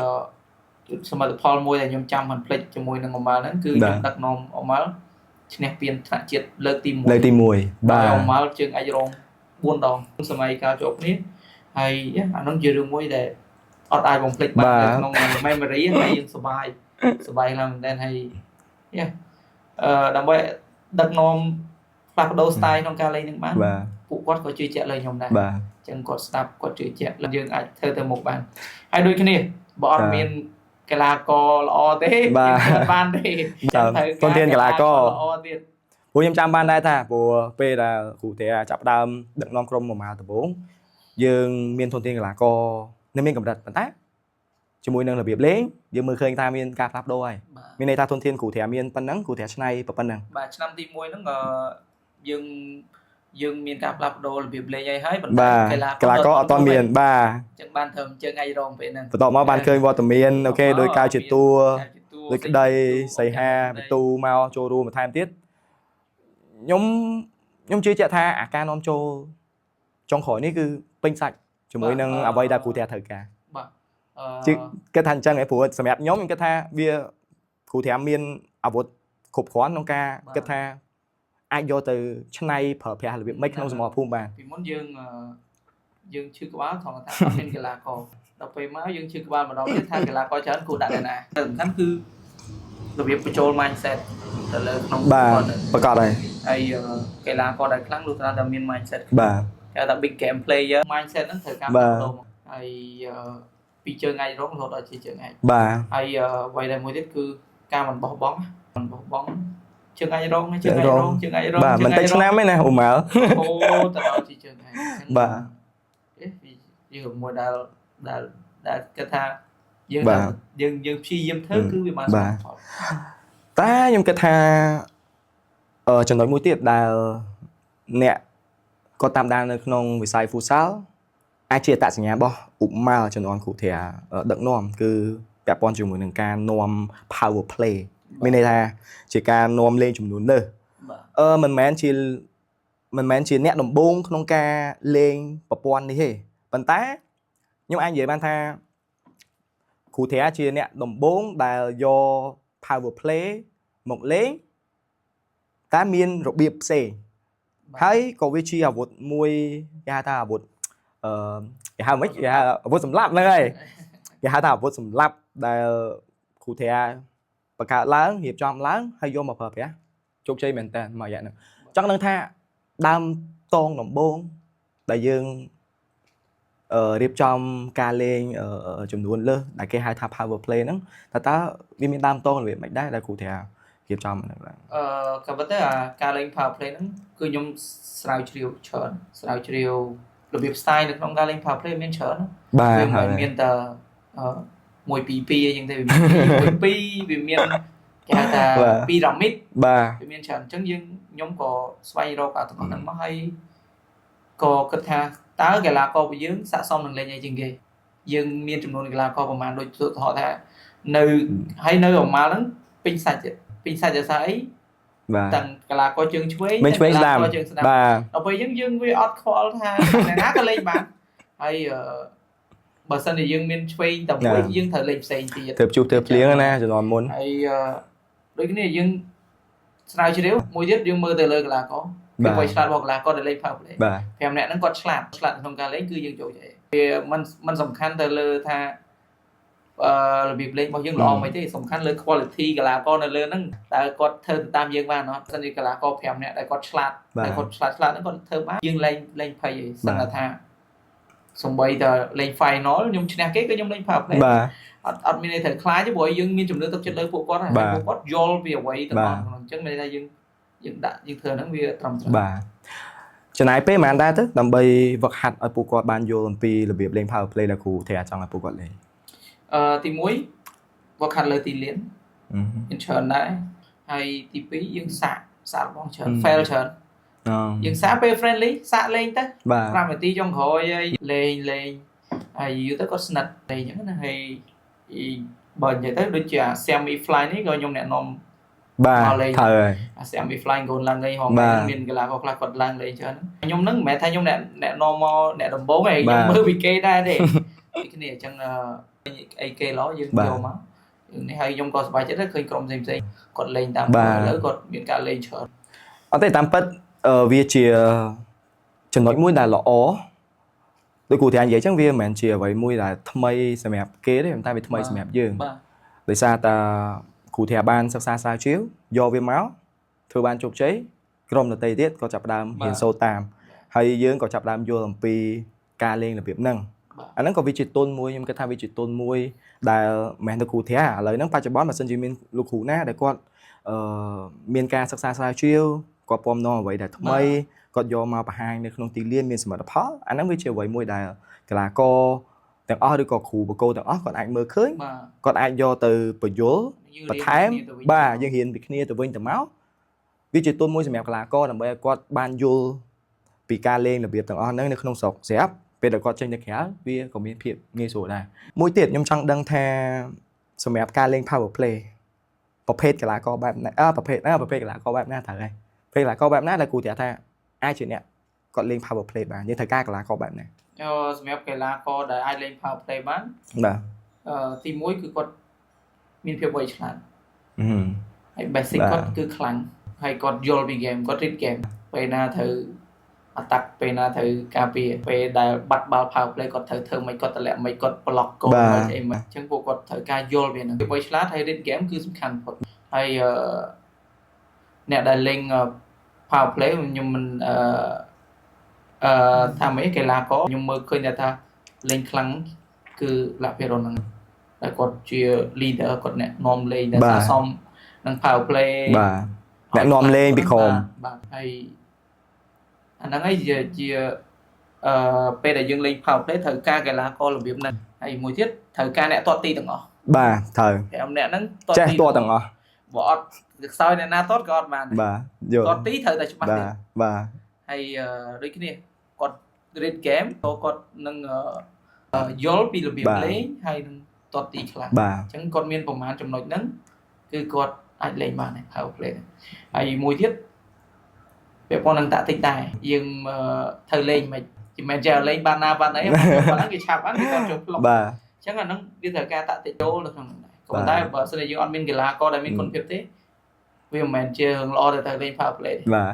สมัยพอลมวยแต่ยมจำมันเพลย์จมวยนึงออกมานั้นคือยมดักนอมออกมาชนะเปลี่ยนถนัดจิตเลิกตีมวยออกมาจึงไอรองบุญดองสมัยการจบนี้ไอ้อันนั้นจะเรื่องมวยแต่อดไอบงเพลย์บ้างน้องไม่มาเรียนให้ยังสบายแล้วแต่ให้ดังไว้ดักนอมปรับโดสไตล์น้องการเลยนึงบ้างผู้กอดก็ช่วยแจกเลยยมได้จึงกดสตับกดช่วยแจกแล้วยังไอเธอหมกบ้านไอ้ด้วยแค่นี้บอลเมียนcái là co lo thế ban đi con tiên cái là co bố nhâm trăm ban đây ta bố p là cụ thể chập đam đựng non crom mà từ 4 dương miên thôn tiên là co nên miên cầm đặt bản tác cho môi nâng là việc lấy dương mưa khơi ta miên ca pháp đôi miên này ta thôn tiên cụ thể miên pan nắng cụ thể này và pan nắng bà năm tim môi nó dương miên ca pháp đôi là việc lấy dây hết cái là có toàn miền ba chẳng ban thầm chơi ngay rong vậy nèต่อมาban khơi vào tầm miền ok đôi cao chỉ tua đôi cái đây xây ha tu mau cho ru mà tham tiết nhóm chưa chạy tha ca nom cho trong khỏi ní cứ pin sạch cho mỗi nâng ở đây đã cụ thể thời cả chứ cái thành chân ấy phù hợp sầm nhóm cái tha bia cụ thể miền ở một khục khoán nông ca cái tha ai vô từ chân này phở phè là việc mấy cái nông sản phun bàn vì muốn dương chưa có báo thằng ta nên cái là co đọc về máu dương chưa có báo mà đâu biết thay cái là co chán cụ đại này nè từng tháng cứ là việc control mindset là nông bà có đây hay cái là co đại kháng luôn ta miền mindset bà cái đặc biệt kèm player mindset nó thời gian đâu hay bị chơi ngay rốt rồi đó chỉ chơi ngay bà hay quay lại mỗi tiết cứ ca mình bỏ bóng chơi ngay rong bà mình tay snap ấy nè ủa mà ô tao chỉ chơi ngay bà vì mùa đã cái tha dương phi dương thứ cứ vì mà bà ta nhưng cái tha trận đấu mối tiếp là nè có tam đan ở trong vì sai futsal ai chia tại nhà bo ủng mà trận đấu cụ thể đặng nòm cứแบบบอลchung một nâng ca nòm power play bên này là chỉ ca nòm lên chùm núi nơ mình mến chỉ nét đồng bông không ca lên bập bòn đi hề bắn tá nhưng anh vậy ban tha cụ thể chỉ nét đồng bông là do power play một lấy tá miên rồi biệp xe thấy có vị trí ở một môi cái ta một cái hai mấy cái một sầm lap này cái hai ta một sầm lap là cụ thể và cả lớn hiệp trong lớn hay vô một hợp á chụp chơi mình tên mà vậy nè chắc năng tha đam tôn đồng bông đại dương điệp trong ca lên chùm đuôn lơ đại cái hai tháp power play nó ta vì mình đam tôn là việc mạnh đấy là cụ thể hiệp trong cái vấn đề là ca lên power play nó cứ nhung sao chiều là việc style được trong ca lên power play miền chớn ba miền tờ mùi pi nhưng tại vì vì miền cái ta pyramid ba vì miền chớn chẳng dưng nhóm có xoay đâu cả tụi nó hay có cái tha tá cái là co bị dướng xả xong mình lên nhảy chừng ghê dưng miền trong nồi là coประมาณ đôi tụi họ tha nơi hay nơi ở má lắm pin sạch cho sai tầng cái là coi chương chuối mình chuối làm ba ở bây dương với odd call ha này nát cái lên bạn hay bờ sân thì dương miền chuối tầm cuối dương thời lên xây thì thợ liếng nè rồi còn muốn hay đôi cái này dương sao chứ nếu mỗi tiết dương mơ từ lời là có cái quay slide hoặc là có để lên phao đấy em này nó còn slide không cả lấy cứ dương chỗ vậy thì mình sòng khăn từ lời tha là việc lên bao nhiêu lọ mấy thế sòng khăn lên quality cái là con lên nó tại con thơ tam dương vào nó甚至cái là con phèm này tại con slide nó còn thơ mát dương lên phay sang là tha sòng bay giờ lên phay nó nhung chén cái nhung lên phao đấy ở bên này thật khá chứ bội dương miên chủng nước tập chất lời phụ con này phụ con yol về quay tầm chứ bên đây dương đã dương thừa nó về tầm bà trận này pe mà anh ta tức tầm bay vật hạt ở phụ con ban vô làm pi là việc lên power play là cụ thể trong là phụ con này thì muối vật hạt lời tỷ liên មានច្រើនដែរហើយទី2យើងសាករបស់ច្រើន fail ច្រើនយើងសាកពេល friendly សាកលេងទៅ5នាទីចុងក្រោយហើយលេងហើយយូរទៅក៏ស្និទ្ធតែអញ្ចឹងណាហើយបើនិយាយទៅដូចជា semi fly នេះក៏ខ្ញុំแนะនាំបាទត្រូវហើយ semi fly កូនឡើងលេងហងមានកីឡាករខ្លះគាត់ឡើងលេងច្រើនខ្ញុំហ្នឹងមិនមែនថាខ្ញុំអ្នកនាំមកអ្នកដំបូងទេខ្ញុំមើលពីគេដែរទេគ្នាអញ្ចឹងអីគេឡោយើងយកមកនេះហើយខ្ញុំក៏សប្បាយចិត្តដែរឃើញក្រុមផ្សេងៗគាត់លេងតាមឥឡូវគាត់មានការលេងច្រើនអត់ទេតាមពិតវាជាចំណុចមួយដែលល្អដោយគូតែនិយាយអញ្ចឹងវាមិនមែនជាអ្វីមួយដែលថ្មីសម្រាប់គេទេតែវាថ្មីសម្រាប់យើងដោយសារតែគ្រូធាបានសិក្សាស្រាវជ្រាវយកវាមកធ្វើបានជោគជ័យក្រុមដទៃទៀតក៏ចាប់ផ្ដើមរៀនសូត្រតាមហើយយើងក៏ចាប់ផ្ដើមយល់អំពីការលេងរបៀបហ្នឹងអាហ្នឹងក៏វាជាទុនមួយខ្ញុំគិតថាវាជាទុនមួយដែលមិនមែនទៅគ្រូធាឥឡូវហ្នឹងបច្ចុប្បន្នបើសិនជាមានលោកគ្រូណាដែលគាត់មានការសិក្សាស្រាវជ្រាវគាត់ពំនាំអ្វីដែលថ្មីគាត់យកមកបង្ហាញនៅក្នុងទីលានមានសមិទ្ធផលអាហ្នឹងវាជាអ្វីមួយដែលកីឡាករទាំងអស់ឬក៏គ្រូបកគោទាំងអស់គាត់អាចមើលឃើញគាត់អាចយកទៅបញ្យល់បន្ថែមបាទយើងរៀនពីគ្នាទៅវិញទៅមកវាជាទុនមួយសម្រាប់កីឡាករដើម្បីឲ្យគាត់បានយល់ពីការលេងរបៀបទាំងអស់ហ្នឹងនៅក្នុងស្រុកស្រាប់ពេលដែលគាត់ចេញទៅក្រៅវាក៏មានភាពងាយស្រួលដែរមួយទៀតខ្ញុំចង់ដឹងថាសម្រាប់ការលេង power play ប្រភេទកីឡាករបែបណាប្រភេទកីឡាករបែបណាត្រូវហើយកីឡាករបែបណាដែលគូតែថាអាចជាអ្នកគាត់លេង power play បានយើងត្រូវការកីឡាករបែបណាសម្រាប់កីឡាករដែលអាចលេង power play បានបាទទី1គឺគាត់មានភាពវៃឆ្លាតហើយ basic គាត់គឺខ្លាំងហើយគាត់យល់ពី game គាត់ read game ពេលណាត្រូវអតាក់ពេលណាត្រូវការពារពេលដែលបាត់បាល់ power play គាត់ត្រូវធ្វើមិនគាត់តម្លាក់មិនគាត់ block កូនអីមិនអញ្ចឹងពួកគាត់ត្រូវការយល់វាហ្នឹងភាពវៃឆ្លាតហើយ read game គឺសំខាន់បំផុតហើយអ្នកដែលលេង power play ខ្ញុំមិនថាម៉េចកីឡាករខ្ញុំមើលឃើញថាលេងខ្លាំងគឺលាភិរនហ្នឹងតែគាត់ជា leader គាត់អ្នកនាំលេងដែលស័ក្តិសមនឹង power play បាទអ្នកនាំលេងពីក្រុមបាទហើយអាហ្នឹងហើយជាពេលដែលយើងលេង power play ត្រូវការកីឡាកររបៀបហ្នឹងហើយមួយទៀតត្រូវការអ្នកទាត់ទីទាំងអស់បាទត្រូវ5អ្នកហ្នឹងចេះទាត់ទាំងអស់បើអត់ខ្សោយអ្នកណាទាត់ក៏អត់បានបាទយល់ទាត់ទីត្រូវតែច្បាស់ទៀតបាទហើយដូចគ្នាគាត់ read game គាត់នឹងយល់ពីរបៀបលេងហើយនឹងទាត់ទីខ្លាំងអញ្ចឹងគាត់មានប្រមាណចំណុចហ្នឹងគឺគាត់អាចលេងបានហើយ power play ហើយមួយទៀតពាក់ព័ន្ធនឹងតាក់ទិចដែរយើងត្រូវលេងមិនមែនចេះលេងបានណាបានអីហ្នឹងគេឆាប់បានគេគាត់ចូលផ្លុកបាទអញ្ចឹងអាហ្នឹងវាត្រូវការតាក់ទិចចូលនៅក្នុងហ្នឹងដែរក៏តែបើសិនជាយើងអត់មានកីឡាករដែលមានគុណភាពទេវាមិនមែនជារឿងល្អទៅត្រូវលេង power play ទេបាទ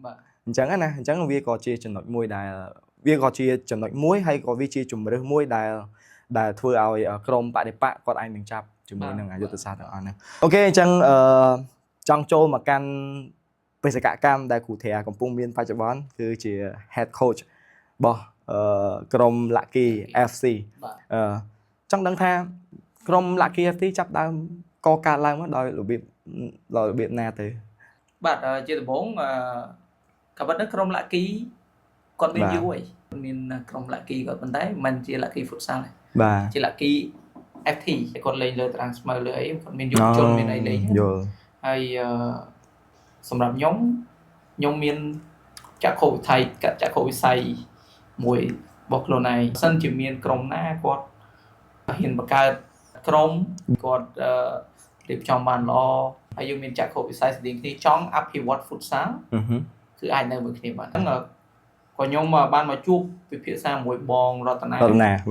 បាទអញ្ចឹងណាអញ្ចឹងវាក៏ជាចំណុចមួយដែលវាក៏ជាចំណុចមួយហើយក៏វាជាជំរើសមួយដែលធ្វើឲ្យក្រុមបដិបកគាត់អាចនឹងចាប់ជាមួយនឹងយុទ្ធសាស្ត្រទាំងអស់ហ្នឹងអូខេអញ្ចឹងចង់ចូលមកកាន់បេសកកម្មដែលគ្រូធាកំពុងមានបច្ចុប្បន្នគឺជា head coach របស់ក្រុម Lucky FC ចង់ដឹងថាក្រុម Lucky FC ចាប់ដើមកកើតឡើងមកដោយរបៀបណាទៅបាទជាដំបូងក៏ប៉ុន្តែក្រុម Lucky គាត់មានយូរហើយមានក្រុម Lucky គាត់ប៉ុន្តែមិនជា Lucky Futsal ទេបាទជា Lucky FT គាត់លេងលើតារាងស្មើលើអីគាត់មានយុវជនមានអីលេងហើយសម្រាប់ខ្ញុំមានចក្ខុវិស័យមួយរបស់ខ្លួនឯងសិនជាមានក្រុមណាគាត់ហ៊ានបង្កើតក្រុមគាត់រៀបចំបានល្អហើយយើងមានចក្ខុវិស័យស្តីងគ្នាចង់អភិវឌ្ឍ Futsal គឺអាចនៅមួយគ្នាបានហ្នឹងក៏ខ្ញុំបានមកជួបពិភាក្សាមួយបងរតនា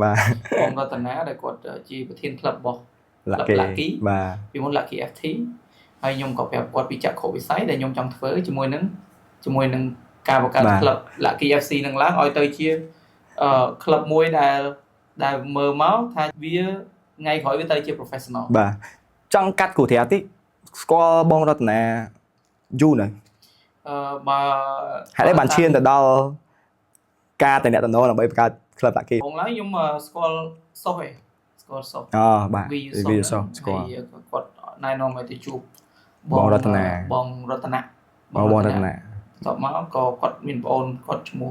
បាទបងរតនាដែលគាត់ជាប្រធានក្លឹបរបស់ Lucky បាទពីមុន Lucky FT ហើយខ្ញុំក៏ប្រាប់គាត់ពីចក្ខុវិស័យដែលខ្ញុំចង់ធ្វើជាមួយនឹងការបង្កើតក្លឹប Lucky FC នឹងឡើងឲ្យទៅជាក្លឹបមួយដែលមើលមកថាវាថ្ងៃក្រោយវាទៅជា professional បាទចង់កាត់គ្រូធាតិចស្គាល់បងរតនាយូរណាស់បើហើយបានឈានទៅដល់ការតំណដើម្បីបង្កើតក្លឹប Lucky បងឡើយខ្ញុំស្គាល់សុសឯងស្គាល់សុសបាទវីសុសស្គាល់គាត់ណែនាំឲ្យទៅជួបបងរតនាតបមកក៏គាត់មានប្អូនគាត់ឈ្មោះ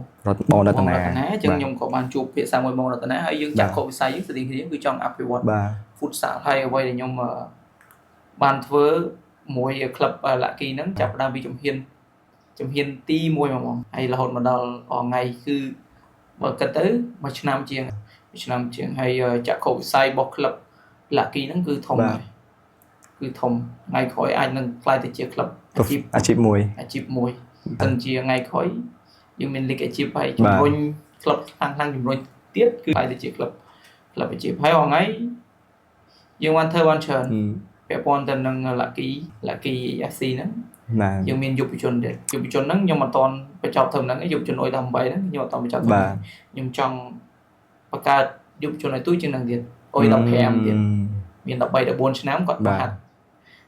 បងរតនាអញ្ចឹងខ្ញុំក៏បានជួបភាសាមួយបងរតនាហើយយើងចាក់ខុសវិស័យយើងស្តីគ្នាគឺចង់អភិវឌ្ឍ Futsal ហើយអ្វីដែលខ្ញុំ ban thưa mùi club lạ kỳ nắng chập đang bị chấm hiên ti mùi mà mong hay là hồn mà đào ở ngày cứ mà cái tới mà năm chieng hay chặt khẩu sai bọc club lạ kỳ nắng cứ thông này cứ thông ngày khỏi ai nâng fly từ chiếc club chip mùi từng chia ngày khỏi nhưng mình lịch cái chip hay chúng tôi club thăng chúng tôi tiết cứ fly từ chiếc club chip hay ở ngay nhưng quan thơ quan trần bé con tên nâng lạ kỳ FC nữa nhưng mình dục chôn nắng nhưng mà toàn phải chọc thầm nắng dục chôn ôi tầm bay đó nhưng mà toàn phải chọc thầm nhưng trong bạc ca dục chôn này túi chân năng tiền ôi đọc hẻm tiền miền đọc bay đã 4 năm còn bạc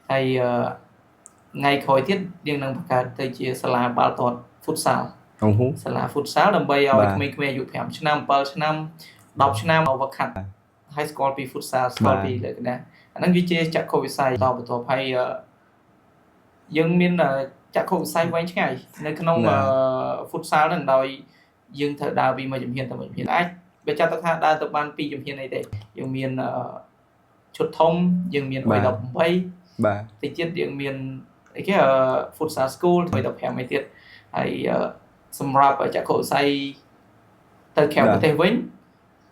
hay ngày khỏi tiết riêng năng bạc ca tới chia sala bao toàn futsal sala futsal đầm bay ao mình dục hẻm năm năm đọc năm ao bạc hạt high school pi futsal school piเลยนะอันนั้นวิจัยจากโควิดต่อไปยังมีจากโควิดไว้ช่ไงในขนมฟุตซอลนั่นโดยยังเธอดาวบีมาจุ่มเฮียนแต่จุ่มเฮียนไอ้เบจ้าตะท่าดาวตะบันปีจุ่มเฮียนในเด็กยังมีชุดทงยังมีใบดอกใบติดเจ็ดยังมีไอ้แค่ฟุตซอลสกูลใบดอกแผ่ไม่ติดไอ้สำหรับจากโควิดเธอแข่งประเทศวิ่ง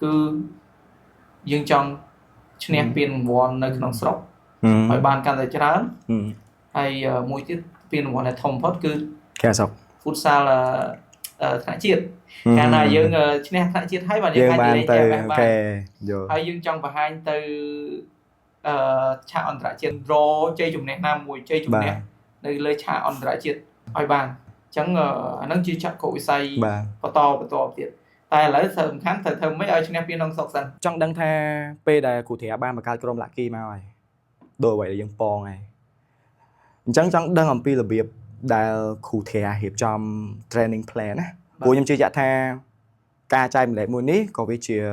คือยังจังชนะเปลี่ยนวันในขนมสระไปบ้านกันแต่เช้าhay mỗi tiết phiên gọi là thông phất cứ phút sau là thải chiết cái này dương trên thải chiết hay và những hai từ hay dương trong và hai từ chạm thải chiết rô chơi chùm nè nam mùi chơi chùm nè nơi lấy chạm thải chiết hỏi bàn chẳng nó chỉ chạm cổ say và to tiệt tại lấy thơm kháng thơm mấy ở trên phiên đông sọc sần trong đăng tha p đài cụ thể ban và cao crom lạ kỳ mà rồi đồ vậy là dương po này chẳng đang làm pi là việc đã cụ thể hiệp trong training plan á của nhóm chơi dạ tha ca trai mình lại mua ní có với chia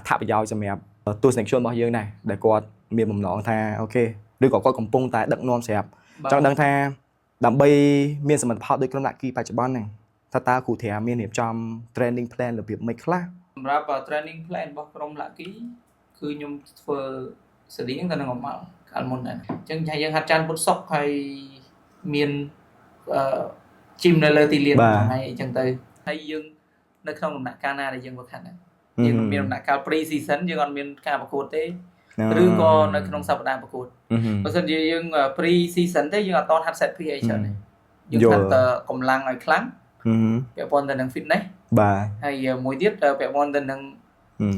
tháp giao cho mẹ tôi sẽ chọn bao nhiêu này để có miền mầm nón tha ok đưa có cầm pung tại đất non sẹp trong đang tha đam bay miền sản phẩm đôi con lại kỳ bài chọn này ta cụ thể miền hiệp trong training plan là việc mấy khác ra vào training plan bao gồm là ký cứ nhóm vừa xử lý những cái nào mà ăn món này chẳng hay hạt chan bút sóc hay miền chim nơi lời tì liền hay chẳng tới hay dương nơi không nặng cana để dương vật hẳn này nhưng miền nặng cao pre-season nhưng còn miền cao bạc cột thế rư co nơi không sập đàn bạc cột và甚至dương pre-season thế dương toàn hạt set pre-season này dương hạt cầm lăng ở kháng vẽ bon tên đang fitness hay mỗi tiết vẽ bon tên đang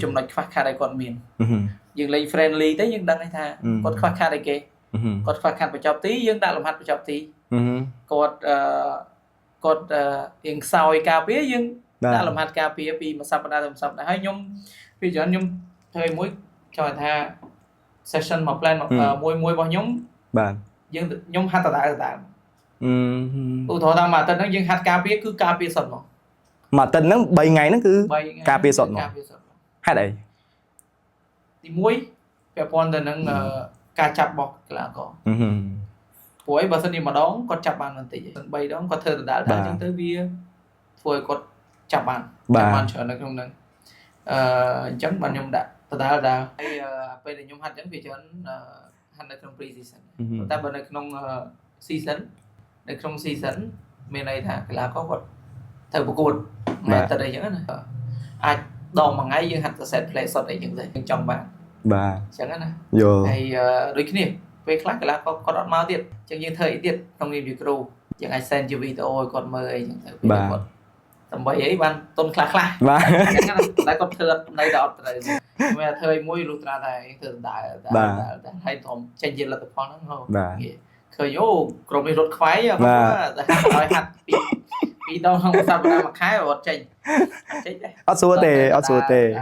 chụp nói phát khai đại còn miền dương lấy friendly tới dương đăng hay tha còn phát khai đại kê còn phát khai phải chọc tí dương đã làm hạt phải chọc tí còn hiện sau cà phê dương đã làm hạt cà phê vì mà sắp ra làm sắp đã hay nhung vì cho nhung thời mỗi cho tha session mà plan mà môi bao nhung dương nhung hạt tạ tụ thọ tao mà tên nó dương hạt cà phê cứ cà phê sọt mà tên nó 7 ngày nó cứ cà phê sọt hay đấy thì muối về con tên nó cà chặt bọc là có phối bà sân đi mà đón có chặt bàn mình tỷ bay đó có thơ đã đến tới bia phối có chặt bàn trở nó không nâng chấm bàn nhung đã đã hay bây giờ nhung hạt chấm vì chấm hạt ở trong pre-season ta bên này trong season ở trong season bên này thà là có một thời bộ cột mà từ đây chẳng này ai đòn mà ngay dương hạt set play shot đấy những gì trong bạn chẳng hạn này đôi khi này về khác là có đọt máu tiệt chẳng như thời tiệt trong game micro chẳng ai send cho video còn mời tầm bấy ấy ban tôn khác lại còn thừa đây đọt rồi mà thời mũi lụt ra này thường đại hay thòng tranh diện là tập phong nó không khởi vô còn bị rốt khoái và nói hạt bị đâu không sao mà khái vào tranh ớt xua tê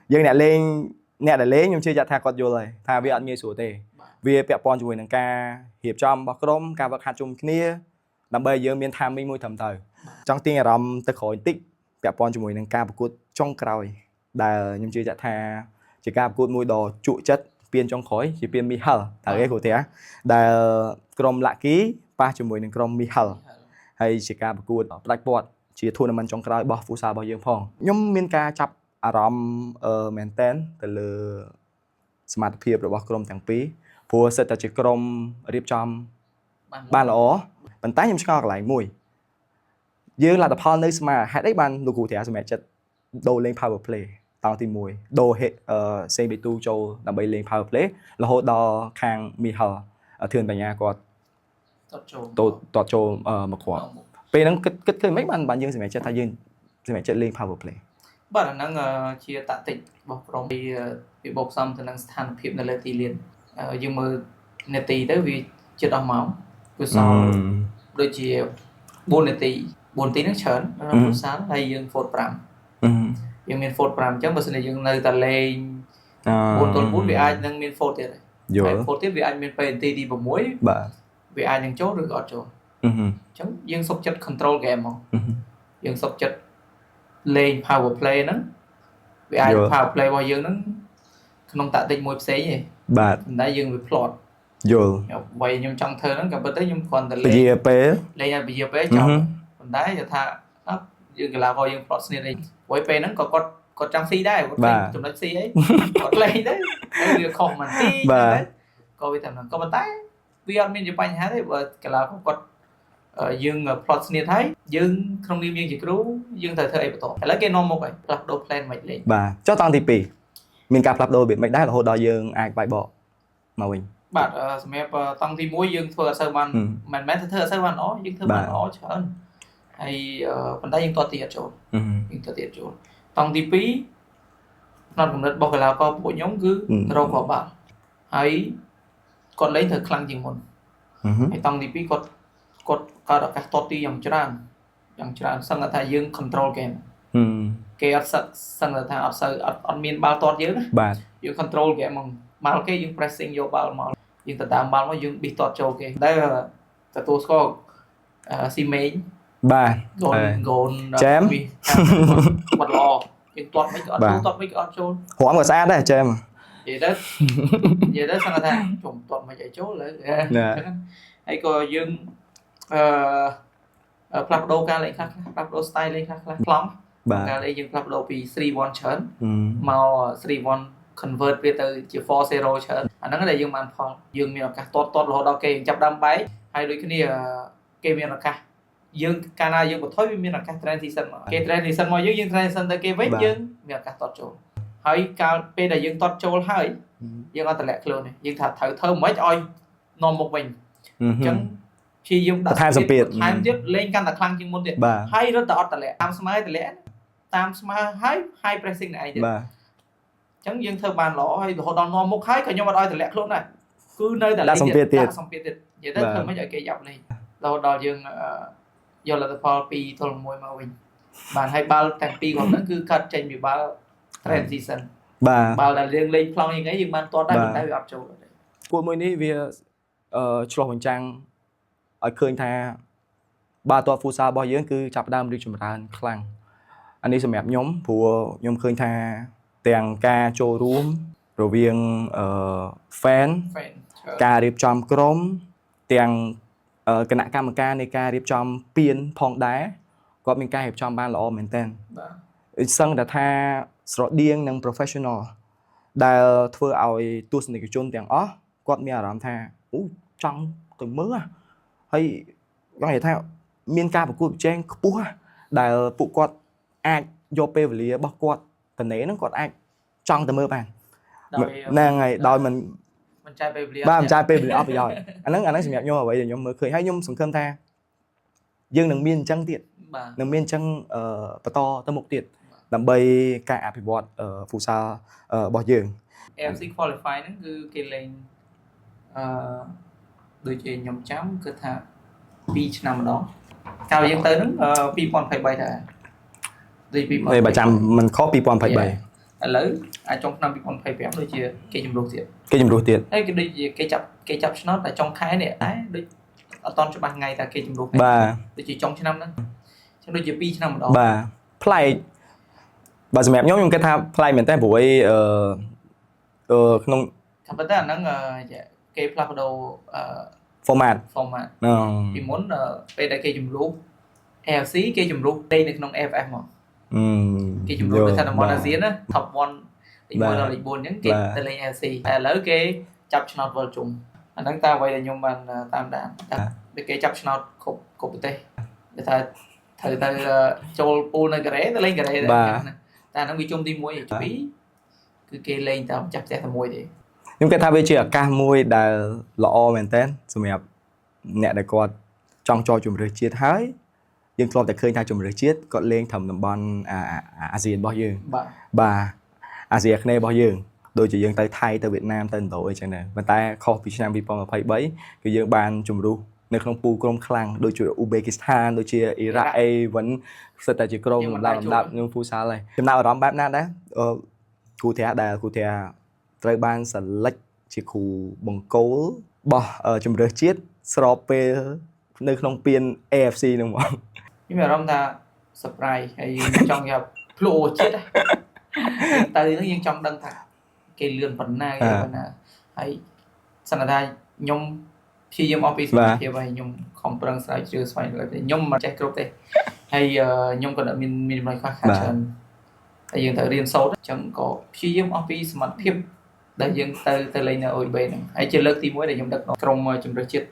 dương nè lên nè để lấy nhưng chưa chặt thà cọt vô rồi thà vì ăn nghe sủa tê vì bẹp pon chui năng ca hiệp trong bọc rôm ca vật hạt chung kia làm bây giờ miền tham minh môi thầm thời trong tiếng rầm tới khỏi tích bẹp pon chui năng ca bọc cột trong cày đà nhưng chưa chặt thà chỉ ca bọc cột môi đỏ trụ chất piên trong khói chỉ piên mi hở thà cái của thế đà crom lạ ký pa chui năng crom mi hở hay chỉ ca bọc cột blackboard chỉ thua nằm trong cày bỏ phù sa bao nhiêu phong nhưng miền ca chậpรมmaintain ទៅលើ សមត្ថភាពរបស់ក្រុមទាំងពីរព្រោះសិតតែជាក្រុមរៀបចំបានល្អប៉ុន្តែខ្ញុំឆ្ងល់កន្លែងមួយយើងលទ្ធផលនៅស្មើហេតុអីបានលោកគ្រូធាសម្រាប់ចិត្តដូរលេង power play តង់ទី1ដូរសេបេទូចូលដើម្បីលេង power play រហូតដល់ខាងមីហលធឿនបញ្ញាគាត់តតចូលមកគាត់ពេលហ្នឹងគិតឃើញមិនបានយើងសម្រាប់ចិត្តថាយើងសម្រាប់ចិត្តលេង power play បាទអាហ្នឹងជាតាក់ទិករបស់ក្រុមពីបូកសំទៅនឹងស្ថានភាពនៅលើទីលានយើងមើលនាទីទៅវាជិត10ម៉ោងគឺសល់ដូចជា4នាទីហ្នឹងច្រើនពុសាលហើយយើង vote 5យើងមាន vote 5អញ្ចឹងបើសិនជាយើងនៅតែលេង4-4វាអាចនឹងមាន vote ទៀតហើយ vote ទៀតវាអាចមានពេលនាទីទី6បាទវាអាចនឹងចូលឬក៏អត់ចូលអញ្ចឹងយើងសុខចិត្ត control game មកយើងសុខចិត្តលេង power play ហ្នឹងវាអាច power play របស់យើងហ្នឹងក្នុងតាក់ទិចមួយផ្សេងទេបាទប៉ុន្តែយើងវា plot យល់អ្វីខ្ញុំចង់ធ្វើហ្នឹងក៏ប៉ុន្តែខ្ញុំគ្រាន់តែលេងពេលលេងឲ្យពជាពេលចប់ប៉ុន្តែយល់ថាយើងកីឡាករយើង plot ស្នៀតអីព្រោះពេលហ្នឹងក៏គាត់ចង់ស៊ីដែរគាត់ចំណុចស៊ីអីគាត់លេងទៅវាខុសមិនទីក៏វាតែហ្នឹងក៏ប៉ុន្តែវាអត់មានជាបញ្ហាទេបើកីឡាករគាត់យើង plot ស្នៀតហើយយើងក្នុងនាមយើងជាគ្រូយើងត្រូវធ្វើអីបន្តឥឡូវគេនាំមកហើយផ្លាស់ប្ដូរ plan មិនលេងបាទចុះតង់ទី2មានការផ្លាស់ប្ដូរមិនដែររហូតដល់យើងអាចបាយបកមកវិញបាទសម្រាប់តង់ទី1យើងធ្វើអត់សូវបានមិនមែនធ្វើអត់សូវបានល្អយើងធ្វើបានល្អច្រើនហើយប៉ុន្តែយើងតទៀតចូលយើងតទៀតចូលតង់ទី2ផ្នត់កំណត់របស់កីឡាករពួកខ្ញុំគឺរកគ្រាប់បាល់ហើយគាត់លេងត្រូវខ្លាំងជាងមុនហើយតង់ទី2គាត់កើតឱកាសតទីយ៉ាងច្រើនសឹងថាយើង control game គេអត់សឹងថាអត់មានបាល់ទាត់យើងបាទយើង control game ហ្មងបាល់គេយើង pressing យកបាល់មកយើងទៅតាមបាល់មកយើងប៊ីទាត់ចូលគេតែទទួលស្គាល់ស៊ីមេងបាទកូនចាមបាត់ល្អយើងទាត់មិនក៏អត់ចូលទាត់មិនក៏អត់ចូលរំក៏ស្អាតដែរចាមនិយាយទៅសឹងថាជុំទាត់មិនឲ្យចូលលើហើយក៏យើងផ្លាស់ប្ដូរការលេងខ្លះផ្លាស់ប្ដូរ style លេងខ្លះខ្លំការលេងយើងផ្លាស់ប្ដូរពី 3-1 ច្រើនមក 3-1 convert វាទៅជា 4-0 ច្រើនអាហ្នឹងដែលយើងបានផលយើងមានឱកាសទាត់រហូតដល់គេចាប់ដើមបែកហើយដូចគ្នាគេមានឱកាសយើងកាលណាយើងបន្ថយវាមានឱកាស transition មកគេ transition មកយើង transition ទៅគេវិញយើងមានឱកាសទាត់ចូលហើយកាលពេលដែលយើងទាត់ចូលហើយយើងអត់តម្លាក់ខ្លួនទេយើងថាត្រូវធ្វើមិនឲ្យនាំមុខវិញអញ្ចឹងព្យាយាមដាក់សម្ពាធថែមទៀតលេងកាន់តែខ្លាំងជាងមុនទៀតហើយរត់តែអត់តម្លាក់តាមស្មើតម្លាក់តាមស្មើហើយ high pressing ឯងទៀតបាទអញ្ចឹងយើងធ្វើបានល្អហើយរហូតដល់នាំមុខហើយក៏ខ្ញុំអត់ឲ្យតម្លាក់ខ្លួនដែរគឺនៅតែលេងដាក់សម្ពាធទៀតនិយាយទៅធ្វើមិនឲ្យគេយ៉ាប់លេងរហូតដល់យើងយកលទ្ធផល2-1មកវិញបានហើយបាល់ទាំងពីរគាត់ហ្នឹងគឺកាត់ចេញពីបាល់ transition បាល់ដែលលេងផ្លោងយ៉ាងហ្នឹងយើងបានទាត់ដែរតែវាអត់ចូលទេគួរមួយនេះវាឆ្លោះបញ្ចាំងឲ្យឃើញថាបាល់ទាត់ futsal របស់យើងគឺចាប់ផ្ដើមរីកចម្រើនខ្លាំងអានេះសម្រាប់ខ្ញុំព្រោះខ្ញុំឃើញថាទាំងការចូលរួមរវាងfan ការរៀបចំក្រុមទាំងគណៈកម្មការនៃការរៀបចំពានផងដែរគាត់មានការរៀបចំបានល្អមែនទែនបាទសឹងតែថាស្រដៀងនឹង professional ដែលធ្វើឲ្យទស្សនិកជនទាំងអស់គាត់មានអារម្មណ៍ថាអូចង់ទៅមើលហើយគាត់និយាយថាមានការប្រកួតប្រជែងខ្ពស់ដែលពួកគាត់អាចយកពេលវេលារបស់គាត់តនេហ្នឹងគាត់អាចចង់ទៅមើលបានហ្នឹងហើយដោយមិនចាយពេលវេលាបាទមិនចាយពេលវេលាអស់ប្រយោជន៍អាហ្នឹងសម្រាប់ខ្ញុំអ្វីដែលខ្ញុំមើលឃើញហើយខ្ញុំសង្ឃឹមថាយើងនឹងមានអញ្ចឹងទៀតនឹងមានអញ្ចឹងបន្តទៅមុខទៀតដើម្បីការអភិវឌ្ឍfutsal របស់យើង AFC qualify ហ្នឹងគឺគេលេងដូចជាខ្ញុំចាំគឺថា2ឆ្នាំម្ដងកាលយើងទៅហ្នឹង2023ដែរដូច2023បើចាំមិនខុស2023ឥឡូវអាចចុងឆ្នាំ2025ដូចជាគេជំរុះទៀតហើយគេដូចជាគេចាប់ឆ្នោតតែចុងខែនេះដែរដូចអត់តន់ច្បាស់ថ្ងៃតែគេជំរុះបាទដូចជាចុងឆ្នាំហ្នឹងចឹងដូចជា2ឆ្នាំម្ដងបាទប្លែកបើសម្រាប់ខ្ញុំគិតថាប្លែកមែនតើព្រោះក្នុងតែប៉ុន្តែអាហ្នឹងគេផ្លាស់ប្ដូរformat ពីមុនពេលដែលគេជំរុះ AFC គេជំរុះលេងនៅក្នុង AFF មកគេជំរុះទៅថាតំបន់អាស៊ានណា top លេខ1ដល់លេខ4អញ្ចឹងគេទៅលេង AFC តែឥឡូវគេចាប់ឆ្នោតវិលជុំអាហ្នឹងតាមអ្វីដែលខ្ញុំបានតាមដានតែគេចាប់ឆ្នោតគ្រប់ប្រទេសគេថាត្រូវទៅចូលពូលនៅកូរ៉េទៅលេងកូរ៉េតែហ្នឹងវាជុំទី1ទី2គឺគេលេងតាមចាប់ផ្ទះតែមួយទេខ្ញុំគិតថាវាជាឱកាសមួយដែលល្អមែនទែនសម្រាប់អ្នកដែលគាត់ចង់ចូលជម្រើសជាតិហើយយើងធ្លាប់តែឃើញថាជម្រើសជាតិគាត់លេងត្រឹមតំបន់អាស៊ានរបស់យើងបាទអាស៊ីអាគ្នេយ៍របស់យើងដូចជាយើងទៅថៃទៅវៀតណាមទៅឥណ្ឌូអីចឹងដែរប៉ុន្តែខុសពីឆ្នាំ2023គឺយើងបានជម្រុះនៅក្នុងពូលក្រុមខ្លាំងដូចជាអ៊ូបេគីស្ថានដូចជាអ៊ីរ៉ាក់អីវិញសិតតែជាក្រុមលំដាប់នឹងហ្វូសាល់ហើយចំណាប់អារម្មណ៍បែបណាដែរគូធាត្រូវបានសិលេចជាគ្រូបង្គោលរបស់ជម្រើសជាតិស្របពេលនៅក្នុងពាន AFC ហ្នឹងហ្មងខ្ញុំមានអារម្មណ៍ថា surprise ហើយចង់យកភ្លុកជាតិទៅហ្នឹងយើងចង់ដឹងថាគេលឿនប៉ុណ្ណាគេប៉ុណ្ណាហើយសន្និដ្ឋានខ្ញុំព្យាយាមអស់ពីសមត្ថភាពហើយខ្ញុំខំប្រឹងស្រាវជ្រាវស្វែងរកតែខ្ញុំមិនចេះគ្រប់ទេហើយខ្ញុំក៏មានចំណុចខ្វះខាតច្រើនហើយយើងត្រូវរៀនសូត្រអញ្ចឹងក៏ព្យាយាមអស់ពីសមត្ថភាពដែលយើងទៅលេងនៅ OB ហ្នឹងហើយជាលើកទី1ដែលខ្ញុំដឹកនាំក្រុមជម្រើសជាតិ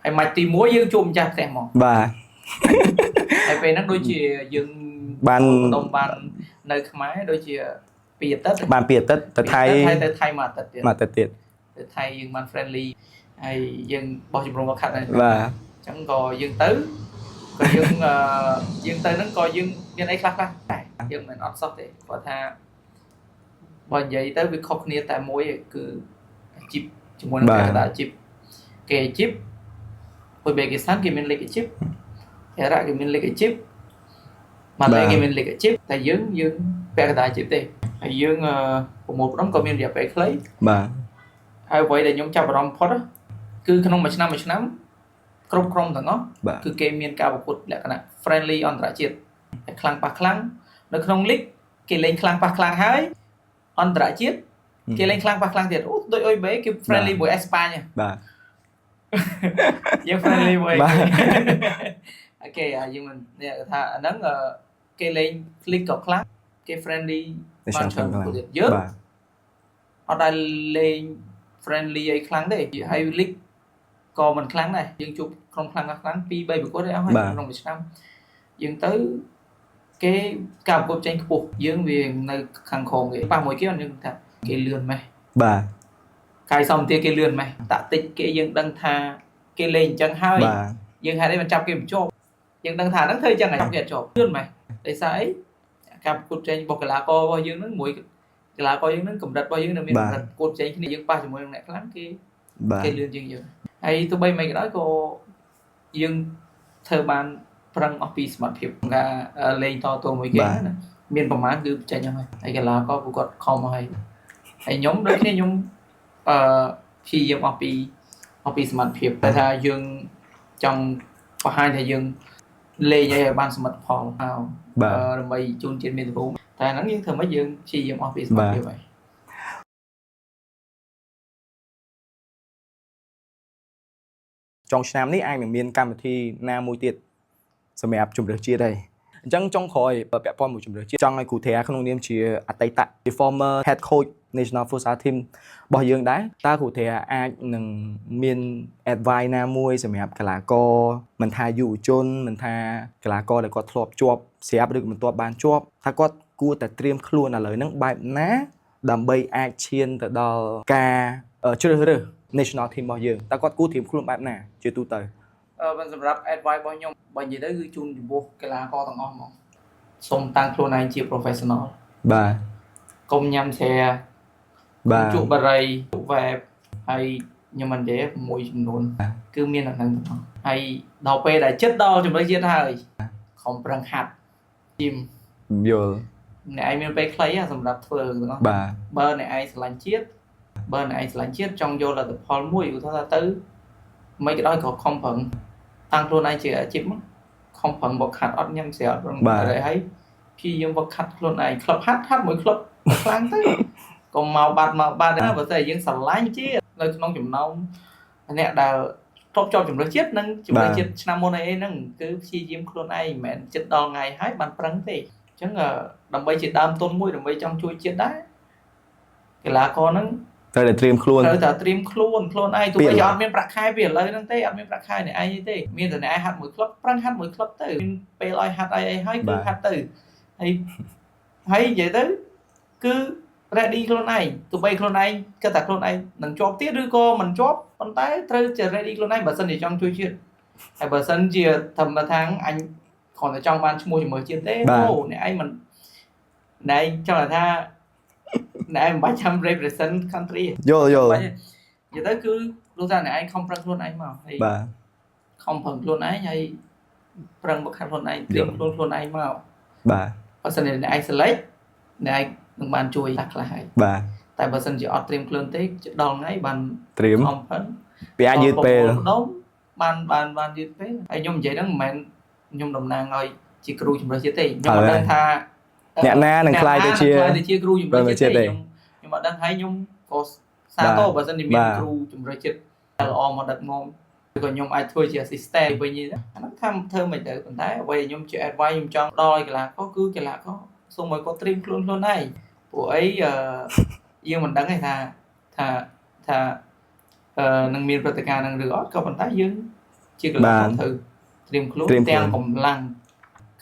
ហើយម៉ាច់ទី1យើងជួបម្ចាស់ផ្ទះហ្មងបាទហើយពេលហ្នឹងដូចជាយើងបាននៅខ្មែរដូចជា2អាទិត្យបាន2អាទិត្យទៅថៃទៅថៃមួយអាទិត្យទៀតទៅថៃយើងបាន friendly ហើយយើងបោះជំរំមកខាត់ហើយបាទអញ្ចឹងក៏យើងទៅហ្នឹងក៏យើងមានអីខ្លះតែយើងមិនអត់សោះទេគាត់ថាបើនិយាយទៅវាខុសគ្នាតែមួយគឺជីបជាមួយនឹងកណ្ដាលជីបគេជីបអ៊ុយបេគីស្ថានគេមានលេខជីបអ៊ីរ៉ាក់គេមានលេខជីបម៉ាឡេគេមានលេខជីបតែយើងពាក់កណ្ដាលជីបទេហើយយើងប្រមូលផ្ដុំក៏មានរយៈពេលខ្លីបាទហើយអ្វីដែលខ្ញុំចាប់អារម្មណ៍ផុតគឺក្នុងមួយឆ្នាំគ្រប់ក្រុមទាំងអស់គឺគេមានការប្រកួតលក្ខណៈ friendly អន្តរជាតិតែខ្លាំងប៉ះខ្លាំងនៅក្នុងលីកគេលេងខ្លាំងប៉ះខ្លាំងហើយអន្តរជាតិគេលេងខ្លាំងប៉ះខ្លាំងទៀតអូដូចអ៊ុយបេគេ friendly មួយអេស្ប៉ាញបាទយើង friendly មួយអូខេយើងមិនថាអាហ្នឹងគេលេងលីកក៏ខ្លាំងគេ friendly បានច្រើនទៀតយើងអត់ដែលលេង friendly អីខ្លាំងទេហើយលីកក៏មិនខ្លាំងដែរយើងជួបក្រុមខ្លាំង2-3ប្រកួតហើយអស់ហើយក្នុងមួយឆ្នាំយើងទៅគេការប្រកួតចេញខ្ពស់យើងវានៅខាងក្រោមគេប៉ះមួយគេយើងថាគេលឿនម៉េះបាទកាយសម្បទាគេលឿនម៉េះតាក់ទិចគេយើងដឹងថាគេលេងអញ្ចឹងហើយយើងហេតុអីមិនចាប់គេបញ្ចប់យើងដឹងថាហ្នឹងធ្វើអញ្ចឹងហើយចាប់គេអត់ជាប់លឿនម៉េះដោយសារអីការប្រកួតចេញរបស់កីឡាកររបស់យើងហ្នឹងមួយកីឡាករយើងហ្នឹងកម្រិតរបស់យើងនៅមានកម្រិតប្រកួតចេញគ្នាយើងប៉ះជាមួយនឹងអ្នកខ្លាំងគេលឿនជាងយើងហើយទោះបីមិនក៏ដោយក៏យើងធ្វើបានប្រឹងអស់ពីសមត្ថភាពការលេងតទល់មួយគេណាមានប្រមាណគឺចេញហើយហើយកីឡាករគាត់ខំហើយខ្ញុំដូចគ្នាខ្ញុំព្យាយាមអស់ពីសមត្ថភាពតែថាយើងចង់បង្ហាញថាយើងលេងឲ្យបានសមិទ្ធផលដើម្បីជូនជាតិមានទំហំតែហ្នឹងយើងធ្វើម៉េចយើងព្យាយាមអស់ពីសមត្ថភាពហើយចុងឆ្នាំនេះអាចនឹងមានកម្មវិធីណាមួយទៀតសម្រាប់ជម្រើសជាតិហើយអញ្ចឹងចុងក្រោយពាក់ព័ន្ធមួយជម្រើសជាតិចង់ឲ្យគ្រូធាក្នុងនាមជាអតីត former head coach National Futsal Team របស់យើងដែរតើគ្រូធាអាចនឹងមាន advice ណាមួយសម្រាប់កីឡាករមិនថាយុវជនមិនថាកីឡាករដែលគាត់ធ្លាប់ជាប់ស្រាប់ឬក៏មិនទាន់បានជាប់ថាគាត់គួរតែត្រៀមខ្លួនឥឡូវហ្នឹងបែបណាដើម្បីអាចឈានទៅដល់ការជ្រើសរើស National Team របស់យើងតើគាត់គួរត្រៀមខ្លួនបែបណាជាទូទៅសម្រាប់ advice របស់ខ្ញុំបើនិយាយទៅគឺជូនចំពោះកីឡាករទាំងអស់ហ្មងសូមតាំងខ្លួនឯងជា professional បាទកុំញ៉ាំស្រាបាទជក់បារីជក់ web ហើយខ្ញុំមិននិយាយមួយចំនួនគឺមានអាហ្នឹងទាំងអស់ហើយដល់ពេលដែលចិត្តដល់ជំរឿជាតិហើយខំប្រឹងហាត់ជីមយល់អ្នកឯងមានពេលខ្លីសម្រាប់ធ្វើទាំងអស់បើអ្នកឯងស្រឡាញ់ជាតិចង់យកលទ្ធផលមួយឧទាហរណ៍ថាទៅមិនក៏ដោយក៏ខំប្រឹងតាំងខ្លួនឯងជាអាជីពខំប្រឹងវឹកហាត់អត់ញ៉ាំស្រាប្រឹងហើយព្យាយាមវឹកហាត់ខ្លួនឯងក្លឹបហាត់មួយក្លឹបខ្លាំងទៅកុំមកបាត់ណាបើតែយើងស្រឡាញ់ជាតិនៅក្នុងចំណោមអ្នកដែលធ្លាប់ជាប់ជំនឿជាតិនិងជំនឿជាតិឆ្នាំមុនអីហ្នឹងគឺព្យាយាមខ្លួនឯងមិនមែនចិត្តដល់ថ្ងៃហើយបានប្រឹងទេអញ្ចឹងដើម្បីជាដើមទុនមួយដើម្បីចង់ជួយជាតិដែរ cái lá con nó ត្រូវតែត្រៀមខ្លួន ត្រូវតែត្រៀមខ្លួនឯងទោះបីអត់មានប្រាក់ខែពីឥឡូវហ្នឹងទេអត់មានប្រាក់ខែអ្នកឯងទេមានតែអ្នកឯងហាត់មួយក្លឹបប្រឹងហាត់មួយក្លឹបទៅមានពេលឲ្យហាត់អីហើយគឺហាត់ទៅហើយនិយាយទៅគឺ ready ខ្លួនឯងទោះបីខ្លួនឯងគិតថាខ្លួនឯងនឹងជាប់ទៀតឬក៏មិនជាប់ប៉ុន្តែត្រូវជា ready ខ្លួនឯងបើសិនជាចង់ជួយជាតិហើយបើសិនជាធម្មតាអញគ្រាន់តែចង់បានឈ្មោះជាមួយជាតិទេអូអ្នកឯងមិនអ្នកឯងចង់ថាអ្នកឯងមិនបាច់ចាំ represent country យល់ និយាយទៅគឺលោកថាអ្នកឯងខំប្រឹងខ្លួនឯងមកហើយបាទខំប្រឹងខ្លួនឯងហើយប្រឹងមកខាត់ខ្លួនឯងត្រៀមខ្លួនឯងមកបាទបើសិនជាអ្នកឯង select អ្នកឯងនឹងបានជួយខ្លះហើយបាទតែបើសិនជាអត់ត្រៀមខ្លួនទេដល់ថ្ងៃបានត្រៀមខំប្រឹងវាអាចយឺតពេលបានយឺតពេលហើយខ្ញុំនិយាយហ្នឹងមិនមែនខ្ញុំតំណាងឲ្យជាគ្រូជំរឿនជាតិទេខ្ញុំអត់ដឹងថាអ្នកណានឹងខ្លាយទៅជាគ្រូជំរឿនជាតិទេខ្ញុំអត់ដឹងហើយខ្ញុំក៏សាទរបើសិនជាមានគ្រូជំរឿនជាតិល្អមកដឹកនាំឬក៏ខ្ញុំអាចធ្វើជា assistant វិញអាហ្នឹងធ្វើមិនទៅប៉ុន្តែអ្វីខ្ញុំជា advice ខ្ញុំចង់ដល់ឲ្យកីឡាករគឺកីឡាករសូមឲ្យគាត់ត្រៀមខ្លួនឯងព្រោះអីយើងមិនដឹងទេថានឹងមានព្រឹត្តិការណ៍នឹងឬអត់ក៏ប៉ុន្តែយើងជាកីឡាករត្រូវត្រៀមខ្លួនទាំងកម្លាំង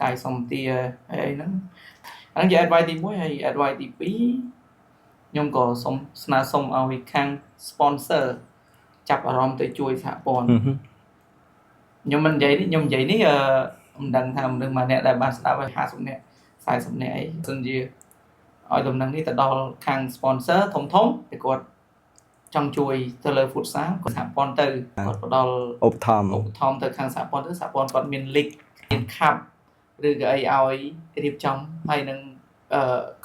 កាយសម្បទាហើយអីហ្នឹងជា advice ទី1ហើយ advice ទី2ខ្ញុំក៏សូមស្នើសុំឲ្យខាង sponsor ចាប់អារម្មណ៍ទៅជួយសហព័ន្ធខ្ញុំមិននិយាយនេះខ្ញុំនិយាយនេះមិនដឹងថាមនុស្សមួយអ្នកដែលបានស្ដាប់ឲ្យ50នាក់40នាក់អីសិនជាឲ្យដំណឹងនេះទៅដល់ខាង sponsor ធំតែគាត់ចង់ជួយទៅលើ futsal គាត់សហព័ន្ធទៅគាត់ផ្ដល់ឧបត្ថម្ភទៅខាងសហព័ន្ធទៅសហព័ន្ធគាត់មាន league មាន cup ឬក៏អីឲ្យរៀបចំហើយនឹង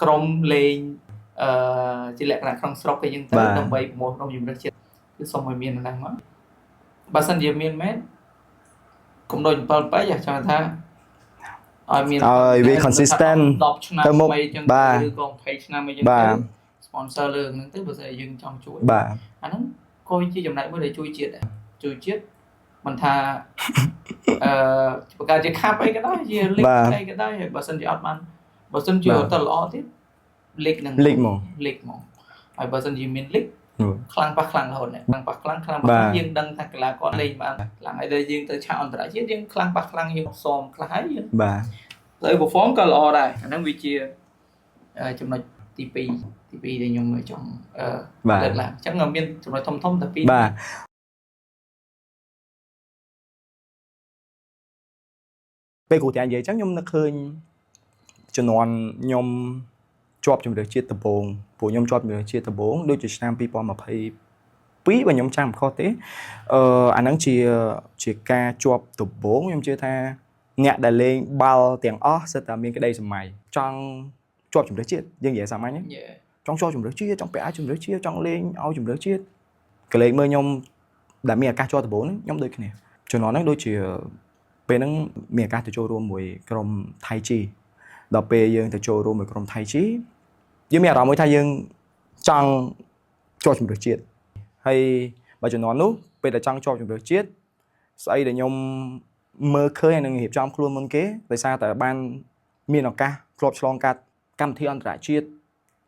ក្រុមលេងជាលក្ខណៈក្នុងស្រុកគេយើងទៅដើម្បីប្រមូលក្នុងជំនឿជាតិគឺសូមឲ្យមានហ្នឹងមកបើសិនជាមានមែនកុំដូច7ពេកចង់ថាឲ្យមានឲ្យវា consistent 10ឆ្នាំអីចឹងឬក៏20ឆ្នាំអីចឹងទៅ sponsor លើហ្នឹងទៅបើស្អីយើងចង់ជួយបាទអាហ្នឹងក៏ជាចំណែកមួយដែលជួយជាតិមិនថាបង្កើតជា cup អីក៏ដោយជា league អីក៏ដោយហើយបើសិនជាអត់បានបើសិនជាទៅល្អទៀត league ហ្នឹង league មកហើយបើសិនជាមាន league ខ្លាំងរហូតខ្លាំងយើងដឹងថាកីឡាករលេងបានខ្លាំងហើយដែលយើងទៅឆាកអន្តរជាតិយើងខ្លាំងយើងផ្សំខ្លះហើយយើងបាទទៅ perform ក៏ល្អដែរអាហ្នឹងវាជាចំណុចទី2ដែលខ្ញុំចង់លើកឡើងអញ្ចឹងមានចំណុចធំតែ2បាទពេលគ្រូតានិយាយអញ្ចឹងខ្ញុំនឹកឃើញជំនាន់ខ្ញុំជាប់ជំនឿជាតិដំបូងពួកខ្ញុំជាប់ជំនឿជាតិដំបូងដូចជាឆ្នាំ2022បើខ្ញុំចាំមិនខុសទេអាហ្នឹងជាការជាប់ដំបូងខ្ញុំជឿថាអ្នកដែលលេងបាល់ទាំងអស់សិតតែមានក្តីសម័យចង់ជាប់ជំនឿជាតិយើងនិយាយសាមញ្ញចង់ជាប់ជំនឿជាតិចង់ពាក់អាវជំនឿជាតិចង់លេងឲ្យជំនឿជាតិក៏លេងមើលខ្ញុំដែលមានឱកាសជាប់ដំបូងហ្នឹងខ្ញុំដូចគ្នាជំនាន់ហ្នឹងដូចជាពេលហ្នឹងមានឱកាសទៅចូលរួមមួយក្រុមថៃជីដល់ពេលយើងទៅចូលរួមមួយក្រុមថៃជីយើងមានអារម្មណ៍មួយថាយើងចង់ជាប់ជំនឿជាតិហើយបើជំនាន់នោះពេលដែលចង់ជាប់ជំនឿជាតិស្អីដែលខ្ញុំមើលឃើញនឹងរៀបចំខ្លួនមុនគេដោយសារតែបានមានឱកាសធ្លាប់ឆ្លងកាត់កម្មវិធីអន្តរជាតិ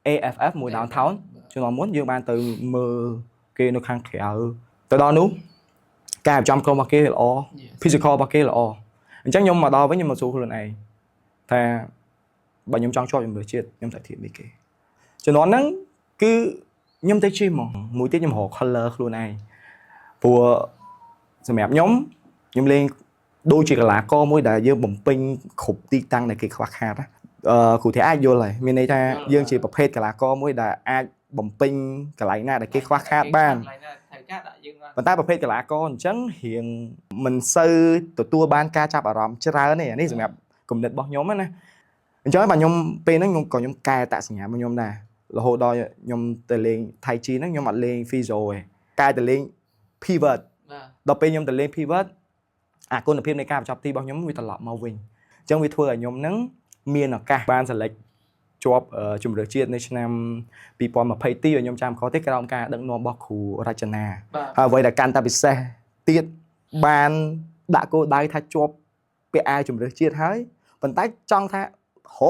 AFF មួយ downtown ជំនាន់មុនយើងបានទៅមើលគេនៅខាងក្រៅទៅដល់នោះការរៀបចំក្រុមរបស់គេល្អ physical របស់គេល្អអញ្ចឹងខ្ញុំមកដល់វិញខ្ញុំមកសួរខ្លួនឯងថាបើខ្ញុំចង់ជាប់ជំនឿជាតិខ្ញុំត្រូវធៀបនេះគេជំនាន់ហ្នឹងគឺខ្ញុំទៅ gym ហ្មងមួយទៀតខ្ញុំរក color ខ្លួនឯងព្រោះសម្រាប់ខ្ញុំលេងដូចជាកីឡាករមួយដែលយើងបំពេញគ្រប់ទីតាំងដែលគេខ្វះខាតគ្រូធាអាចយល់ហើយមានន័យថាយើងជាប្រភេទកីឡាករមួយដែលអាចបំពេញកន្លែងណាដែលគេខ្វះខាតបានប៉ុន្តែប្រភេទកីឡាករអញ្ចឹងរៀងមិនសូវទទួលបានការចាប់អារម្មណ៍ច្រើនទេអានេះសម្រាប់គំនិតរបស់ខ្ញុំណាអញ្ចឹងបាទខ្ញុំពេលហ្នឹងខ្ញុំកែអត្តសញ្ញាណរបស់ខ្ញុំដែររហូតដល់ខ្ញុំទៅលេងថៃជីហ្នឹងខ្ញុំអត់លេង physio ទេកែទៅលេង pivot ដល់ពេលខ្ញុំទៅលេង pivot អាគុណភាពនៃការបញ្ចប់ទីរបស់ខ្ញុំវាត្រឡប់មកវិញអញ្ចឹងវាធ្វើឲ្យខ្ញុំហ្នឹងមានឱកាសបាន select ជាប់ជំរឿជាតិនៅឆ្នាំ2020ទីខ្ញុំចាំខុសទេក្រោមការដឹកនាំរបស់គ្រូរចនាហើយអ្វីដែលកាន់តែពិសេសទៀតបានដាក់គោលដៅថាជាប់ពាក់អាវជំរឿជាតិហើយប៉ុន្តែចង់ថារ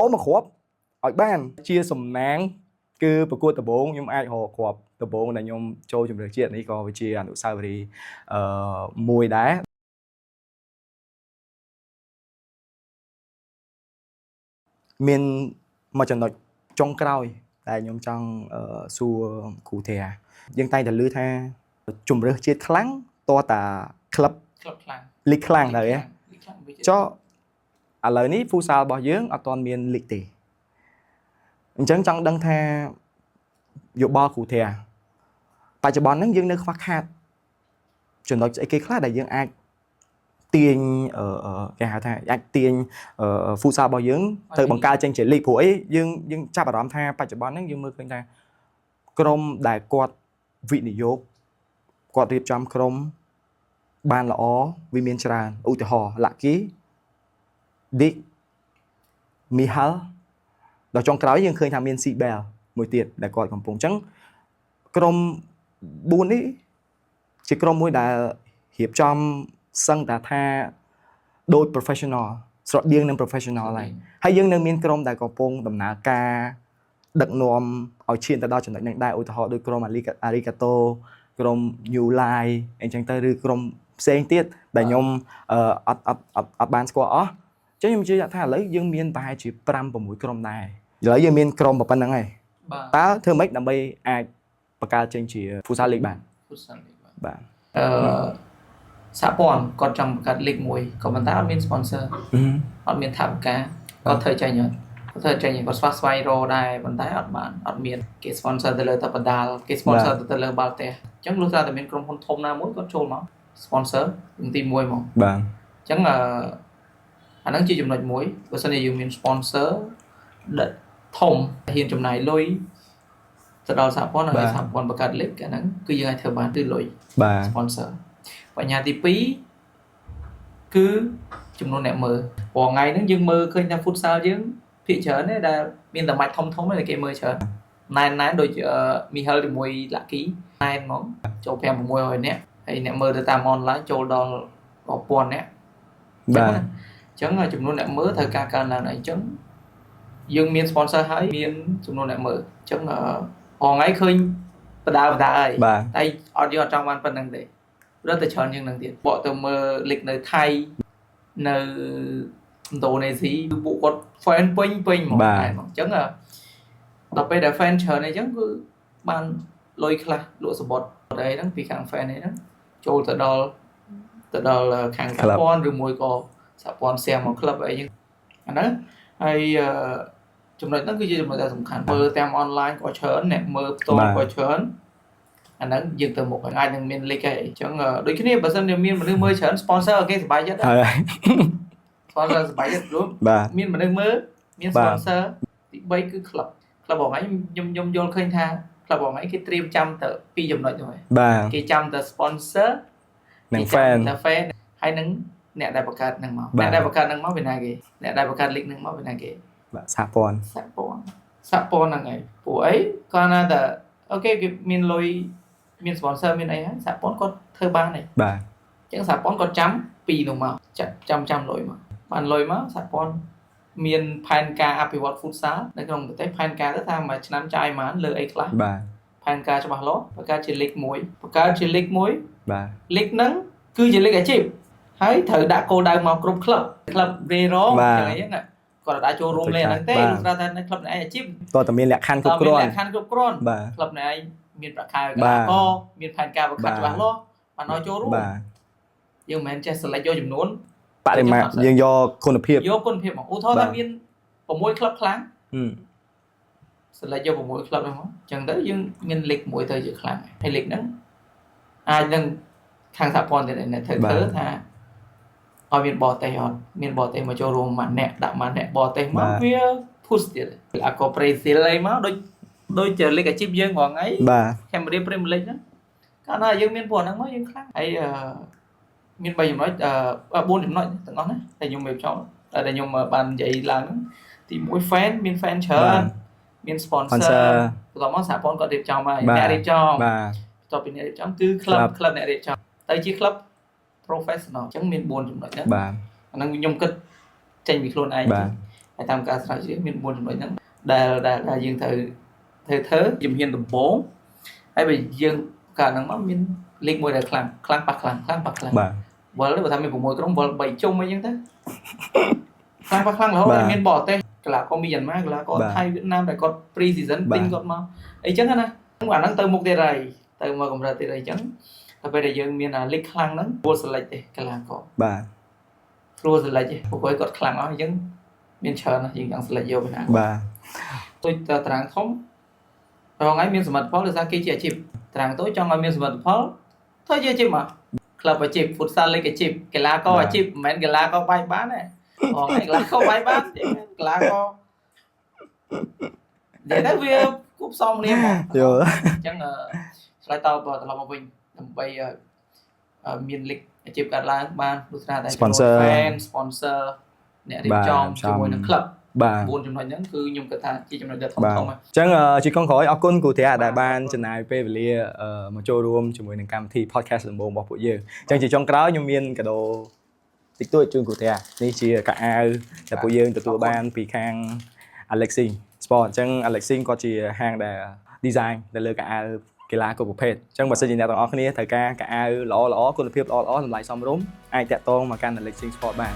កមកគ្រាប់ឲ្យបានជាសំណាង គឺប្រកួតដំបូងខ្ញុំអាចរកគ្រាប់ដំបូងដែលខ្ញុំចូលជម្រើសជាតិនេះក៏វាជាអនុស្សាវរីយ៍មួយដែរមានមួយចំណុចចុងក្រោយដែលខ្ញុំចង់សួរគ្រូធាយើងតែងតែឮថាជម្រើសជាតិខ្លាំងតើតាក្លឹបខ្លាំងលីកខ្លាំងដែរចុះឥឡូវនេះ futsal របស់យើងអត់ទាន់មានលីកទេអញ្ចឹងចង់ដឹងថាយោបល់គ្រូធាបច្ចុប្បន្នហ្នឹងយើងនៅខ្វះខាតចំណុចស្អីគេខ្លះដែលយើងអាចទាញគេហៅថាអាចទាញfutsal របស់យើងទៅបង្កើតចេញជាលីកព្រោះអីយើងចាប់អារម្មណ៍ថាបច្ចុប្បន្នហ្នឹងយើងមើលឃើញថាក្រុមដែលគាត់វិនិយោគគាត់រៀបចំក្រុមបានល្អវាមានច្រើនឧទាហរណ៍ Lucky Dick Mihal ដល់ចុងក្រោយយើងឃើញថាមាន Sibel មួយទៀតដែលគាត់កំពុងអញ្ចឹងក្រុម4នេះជាក្រុមមួយដែលរៀបចំសឹងថាដូច professional ស្រដៀងនឹង professional ហើយយើងនៅមានក្រុមដែលកំពុងដំណើរការដឹកនាំឲ្យឈានទៅដល់ចំណុចហ្នឹងដែរឧទាហរណ៍ដូចក្រុម Arigato ក្រុម New Line អញ្ចឹងទៅឬក្រុមផ្សេងទៀតដែលខ្ញុំអត់បានស្គាល់អស់អញ្ចឹងខ្ញុំជឿថាឥឡូវយើងមានប្រហែលជា5 6ក្រុមដែរឥឡូវយើងមានក្រុមប៉ុណ្្នឹងហើយតើធ្វើម៉េចដើម្បីអាចបង្កើតចេញជា Futsal League បានបាទសហព័ន្ធគាត់ចង់បង្កើត league មួយក៏ប៉ុន្តែអត់មាន sponsor អត់មានថវិកាគាត់ធ្វើចេញគាត់ស្វះស្វែងរកដែរប៉ុន្តែអត់មានគេ sponsor ទៅលើតបដាលគេ sponsor ទៅលើបាល់ទះអញ្ចឹងលុះត្រាតែមានក្រុមហ៊ុនធំណាមួយគាត់ចូលមក sponsor ទី1មកបាទអញ្ចឹងអាហ្នឹងជាចំណុចមួយបើសិនជាយើងមាន sponsor ដែលធំហ៊ានចំណាយលុយទៅដល់សហព័ន្ធហើយសហព័ន្ធបង្កើត league អាហ្នឹងគឺយើងអាចធ្វើបានគឺលុយបាទ sponsor បញ្ហាទី2គឺចំនួនអ្នកមើលព្រោះថ្ងៃហ្នឹងយើងមើលឃើញថា futsal យើងភាគច្រើនដែរដែលមានតែម៉ាច់ធំៗឯគេមើលច្រើនណែនដូច Mihal ជាមួយ Lucky ណែនហ្មងចូល 5-600 នាក់ហើយអ្នកមើលទៅតាម online ចូលដល់រាប់ពាន់នាក់បាទអញ្ចឹងចំនួនអ្នកមើលត្រូវការកើនឡើងហើយអញ្ចឹងយើងមាន sponsor ហើយមានចំនួនអ្នកមើលអញ្ចឹងថ្ងៃឃើញបដាហើយតែអត់ចង់បានប៉ុណ្្នឹងទេរត់ទៅច្រើនជាងនឹងទៀតបកទៅមើលលីកនៅថៃនៅឥណ្ឌូនេស៊ីគឺពួកគាត់ fan ពេញហ្មងអញ្ចឹងដល់ពេលដែល fan ច្រើនអីចឹងគឺបានលុយខ្លះលក់សបុតអីហ្នឹងពីខាង fan អីហ្នឹងចូលទៅដល់ខាងសហព័ន្ធឬមួយក៏សហព័ន្ធ share មក club អីចឹងអាហ្នឹងហើយចំណុចហ្នឹងគឺជាចំណុចដែលសំខាន់មើលតាម online ក៏ច្រើនអ្នកមើលផ្ទាល់ក៏ច្រើនអាហ្នឹងយើងទៅមុខអាចនឹងមានលីកឯងអញ្ចឹងដូចគ្នាបើសិនជាមានមនុស្សមើលច្រើន sponsor គេសប្បាយចិត្តហើយ sponsor សប្បាយចិត្តព្រោះមានមនុស្សមើលមាន sponsor ទី3គឺ club របស់ថ្ងៃខ្ញុំយល់ឃើញថា club របស់ថ្ងៃគេត្រៀមចាំទៅ2ចំណុចនោះហើយគេចាំទៅ sponsor និង fan ហើយនឹងអ្នកដែលបង្កើតនឹងមកអ្នកដែលបង្កើតនឹងមកពីណាគេអ្នកដែលបង្កើត league នឹងមកពីណាគេបាទសហព័ន្ធហ្នឹងហើយព្រោះអីគាត់ណាតែអូខេគេមានលុយមាន sponsor មានអីហើយសហព័ន្ធគាត់ធ្វើបានហើយបាទអញ្ចឹងសហព័ន្ធគាត់ចាំពីនោះមកចាំលុយមកបានលុយមកសហព័ន្ធមានផែនការអភិវឌ្ឍ futsal នៅក្នុងប្រទេសផែនការទៅថាមួយឆ្នាំចាយប៉ុន្មានលើអីខ្លះបាទផែនការច្បាស់លាស់បង្កើតជា league មួយបង្កើតជា league មួយបាទ league ហ្នឹងគឺជា league អាជីពហើយត្រូវដាក់គោលដៅមកគ្រប់ club វេរងអញ្ចឹងគាត់អាចចូលរួមលេងហ្នឹងទេលុះត្រាតែនៅ club នៃអាជីពតើតែមានលក្ខខណ្ឌគ្រប់គ្រាន់បាទ club នៃឯងមានប្រាក់ខែក៏មានផែនការបង្កើតច្បាស់លាស់បានឲ្យចូលរួមបាទយើងមិនមែនចេះ select យកចំនួនបរិមាណយើងយកគុណភាពមកឧទាហរណ៍ថាមាន6 club ខ្លាំងselect យក6 club ហ្នឹងមកអញ្ចឹងទៅយើងមាន league មួយទៅជាខ្លាំងហើយ league ហ្នឹងអាចនឹងខាងសហព័ន្ធទៅអ្នកធ្វើថាឲ្យមានបរទេសអត់មានបរទេសមកចូលរួមមួយអ្នកដាក់មួយអ្នកបរទេសមកវា push ទៀតអាកូប្រេស៊ីលអីមកដូចជា league អាជីពយើងហ្មងអីបាទ Cambodia Premier League ហ្នឹងកាលណាយើងមានពួកហ្នឹងមកយើងខ្លាំងហើយមាន3ចំណុច4ចំណុចទាំងអស់ណាតែខ្ញុំរៀបចំតែខ្ញុំបាននិយាយឡើងហ្នឹងទី1 fan មាន fan ច្រើនមាន sponsor បន្ទាប់មកសហព័ន្ធគាត់រៀបចំហើយអ្នករៀបចំបាទបន្ទាប់ពីអ្នករៀបចំគឺ club អ្នករៀបចំទៅជា club professional អញ្ចឹងមាន4ចំណុចហ្នឹងបាទអាហ្នឹងខ្ញុំគិតចេញពីខ្លួនឯងបាទហើយតាមការស្រាវជ្រាវមាន4ចំណុចហ្នឹងដែលយើងត្រូវ thơ dùm hiền tầm bố hay bởi dương cả nắng mà mình lịch mùi là khlang bạc khlang và lúc mà thằng mình cũng mùi cái đông bảy chung ấy như thế khlang là hôm nay mình bỏ tên là có mi dần mát là có Thái Việt Nam lại có pre-season tinh còn mà ấy chẳng hạn không phải năng từ một tiền này từ mà cũng ra tiền này chẳng là bây giờ mình là lịch khlang nắng vô sự lệch cái là có vô sự lệch một cái cột khlang đó chẳng mình chờ nó chỉ cần sự lệch vô bên nào tôi trang không rồi ngay miền Sầm Phó là sao kia chỉ chip trang tối cho ngay miền Sầm Phó thôi chưa chip mà club ở chip futsal lấy cái chip cái lá co chip men cái lá co bay bán này còn cái lá co bay bán cái lá co để tới việc cúp xong đi mà chẳng lại tàu vào tàu một mình bây miền lịch chip cả lá ban lúc ra tại sponsor nè đi trongជាមួយនឹង club 4ចំណុចហ្នឹងគឺខ្ញុំគិតថាជាចំណុចដែលធំៗហើយអញ្ចឹងជាកុងក្រោយអរគុណគូធាដែលបានចំណាយពេលវេលាមកចូលរួមជាមួយនឹងកម្មវិធី podcast ដំបូងរបស់ពួកយើងអញ្ចឹងជាចុងក្រោយខ្ញុំមានកាដូតិចតួចជូនគូធានេះជាកៅអៅដែលពួកយើងទទួលបានពីខាង Alexi Sport អញ្ចឹង Alexi គាត់ជាហាងដែល design ដែលលើកៅអៅកីឡាគ្រប់ប្រភេទអញ្ចឹងបើសិនជាអ្នកទាំងអស់គ្នាត្រូវការកៅអៅល្អៗគុណភាពល្អៗតម្លៃសមរម្យអាចតាក់ទងមកកាន់ Alexi Sport បាន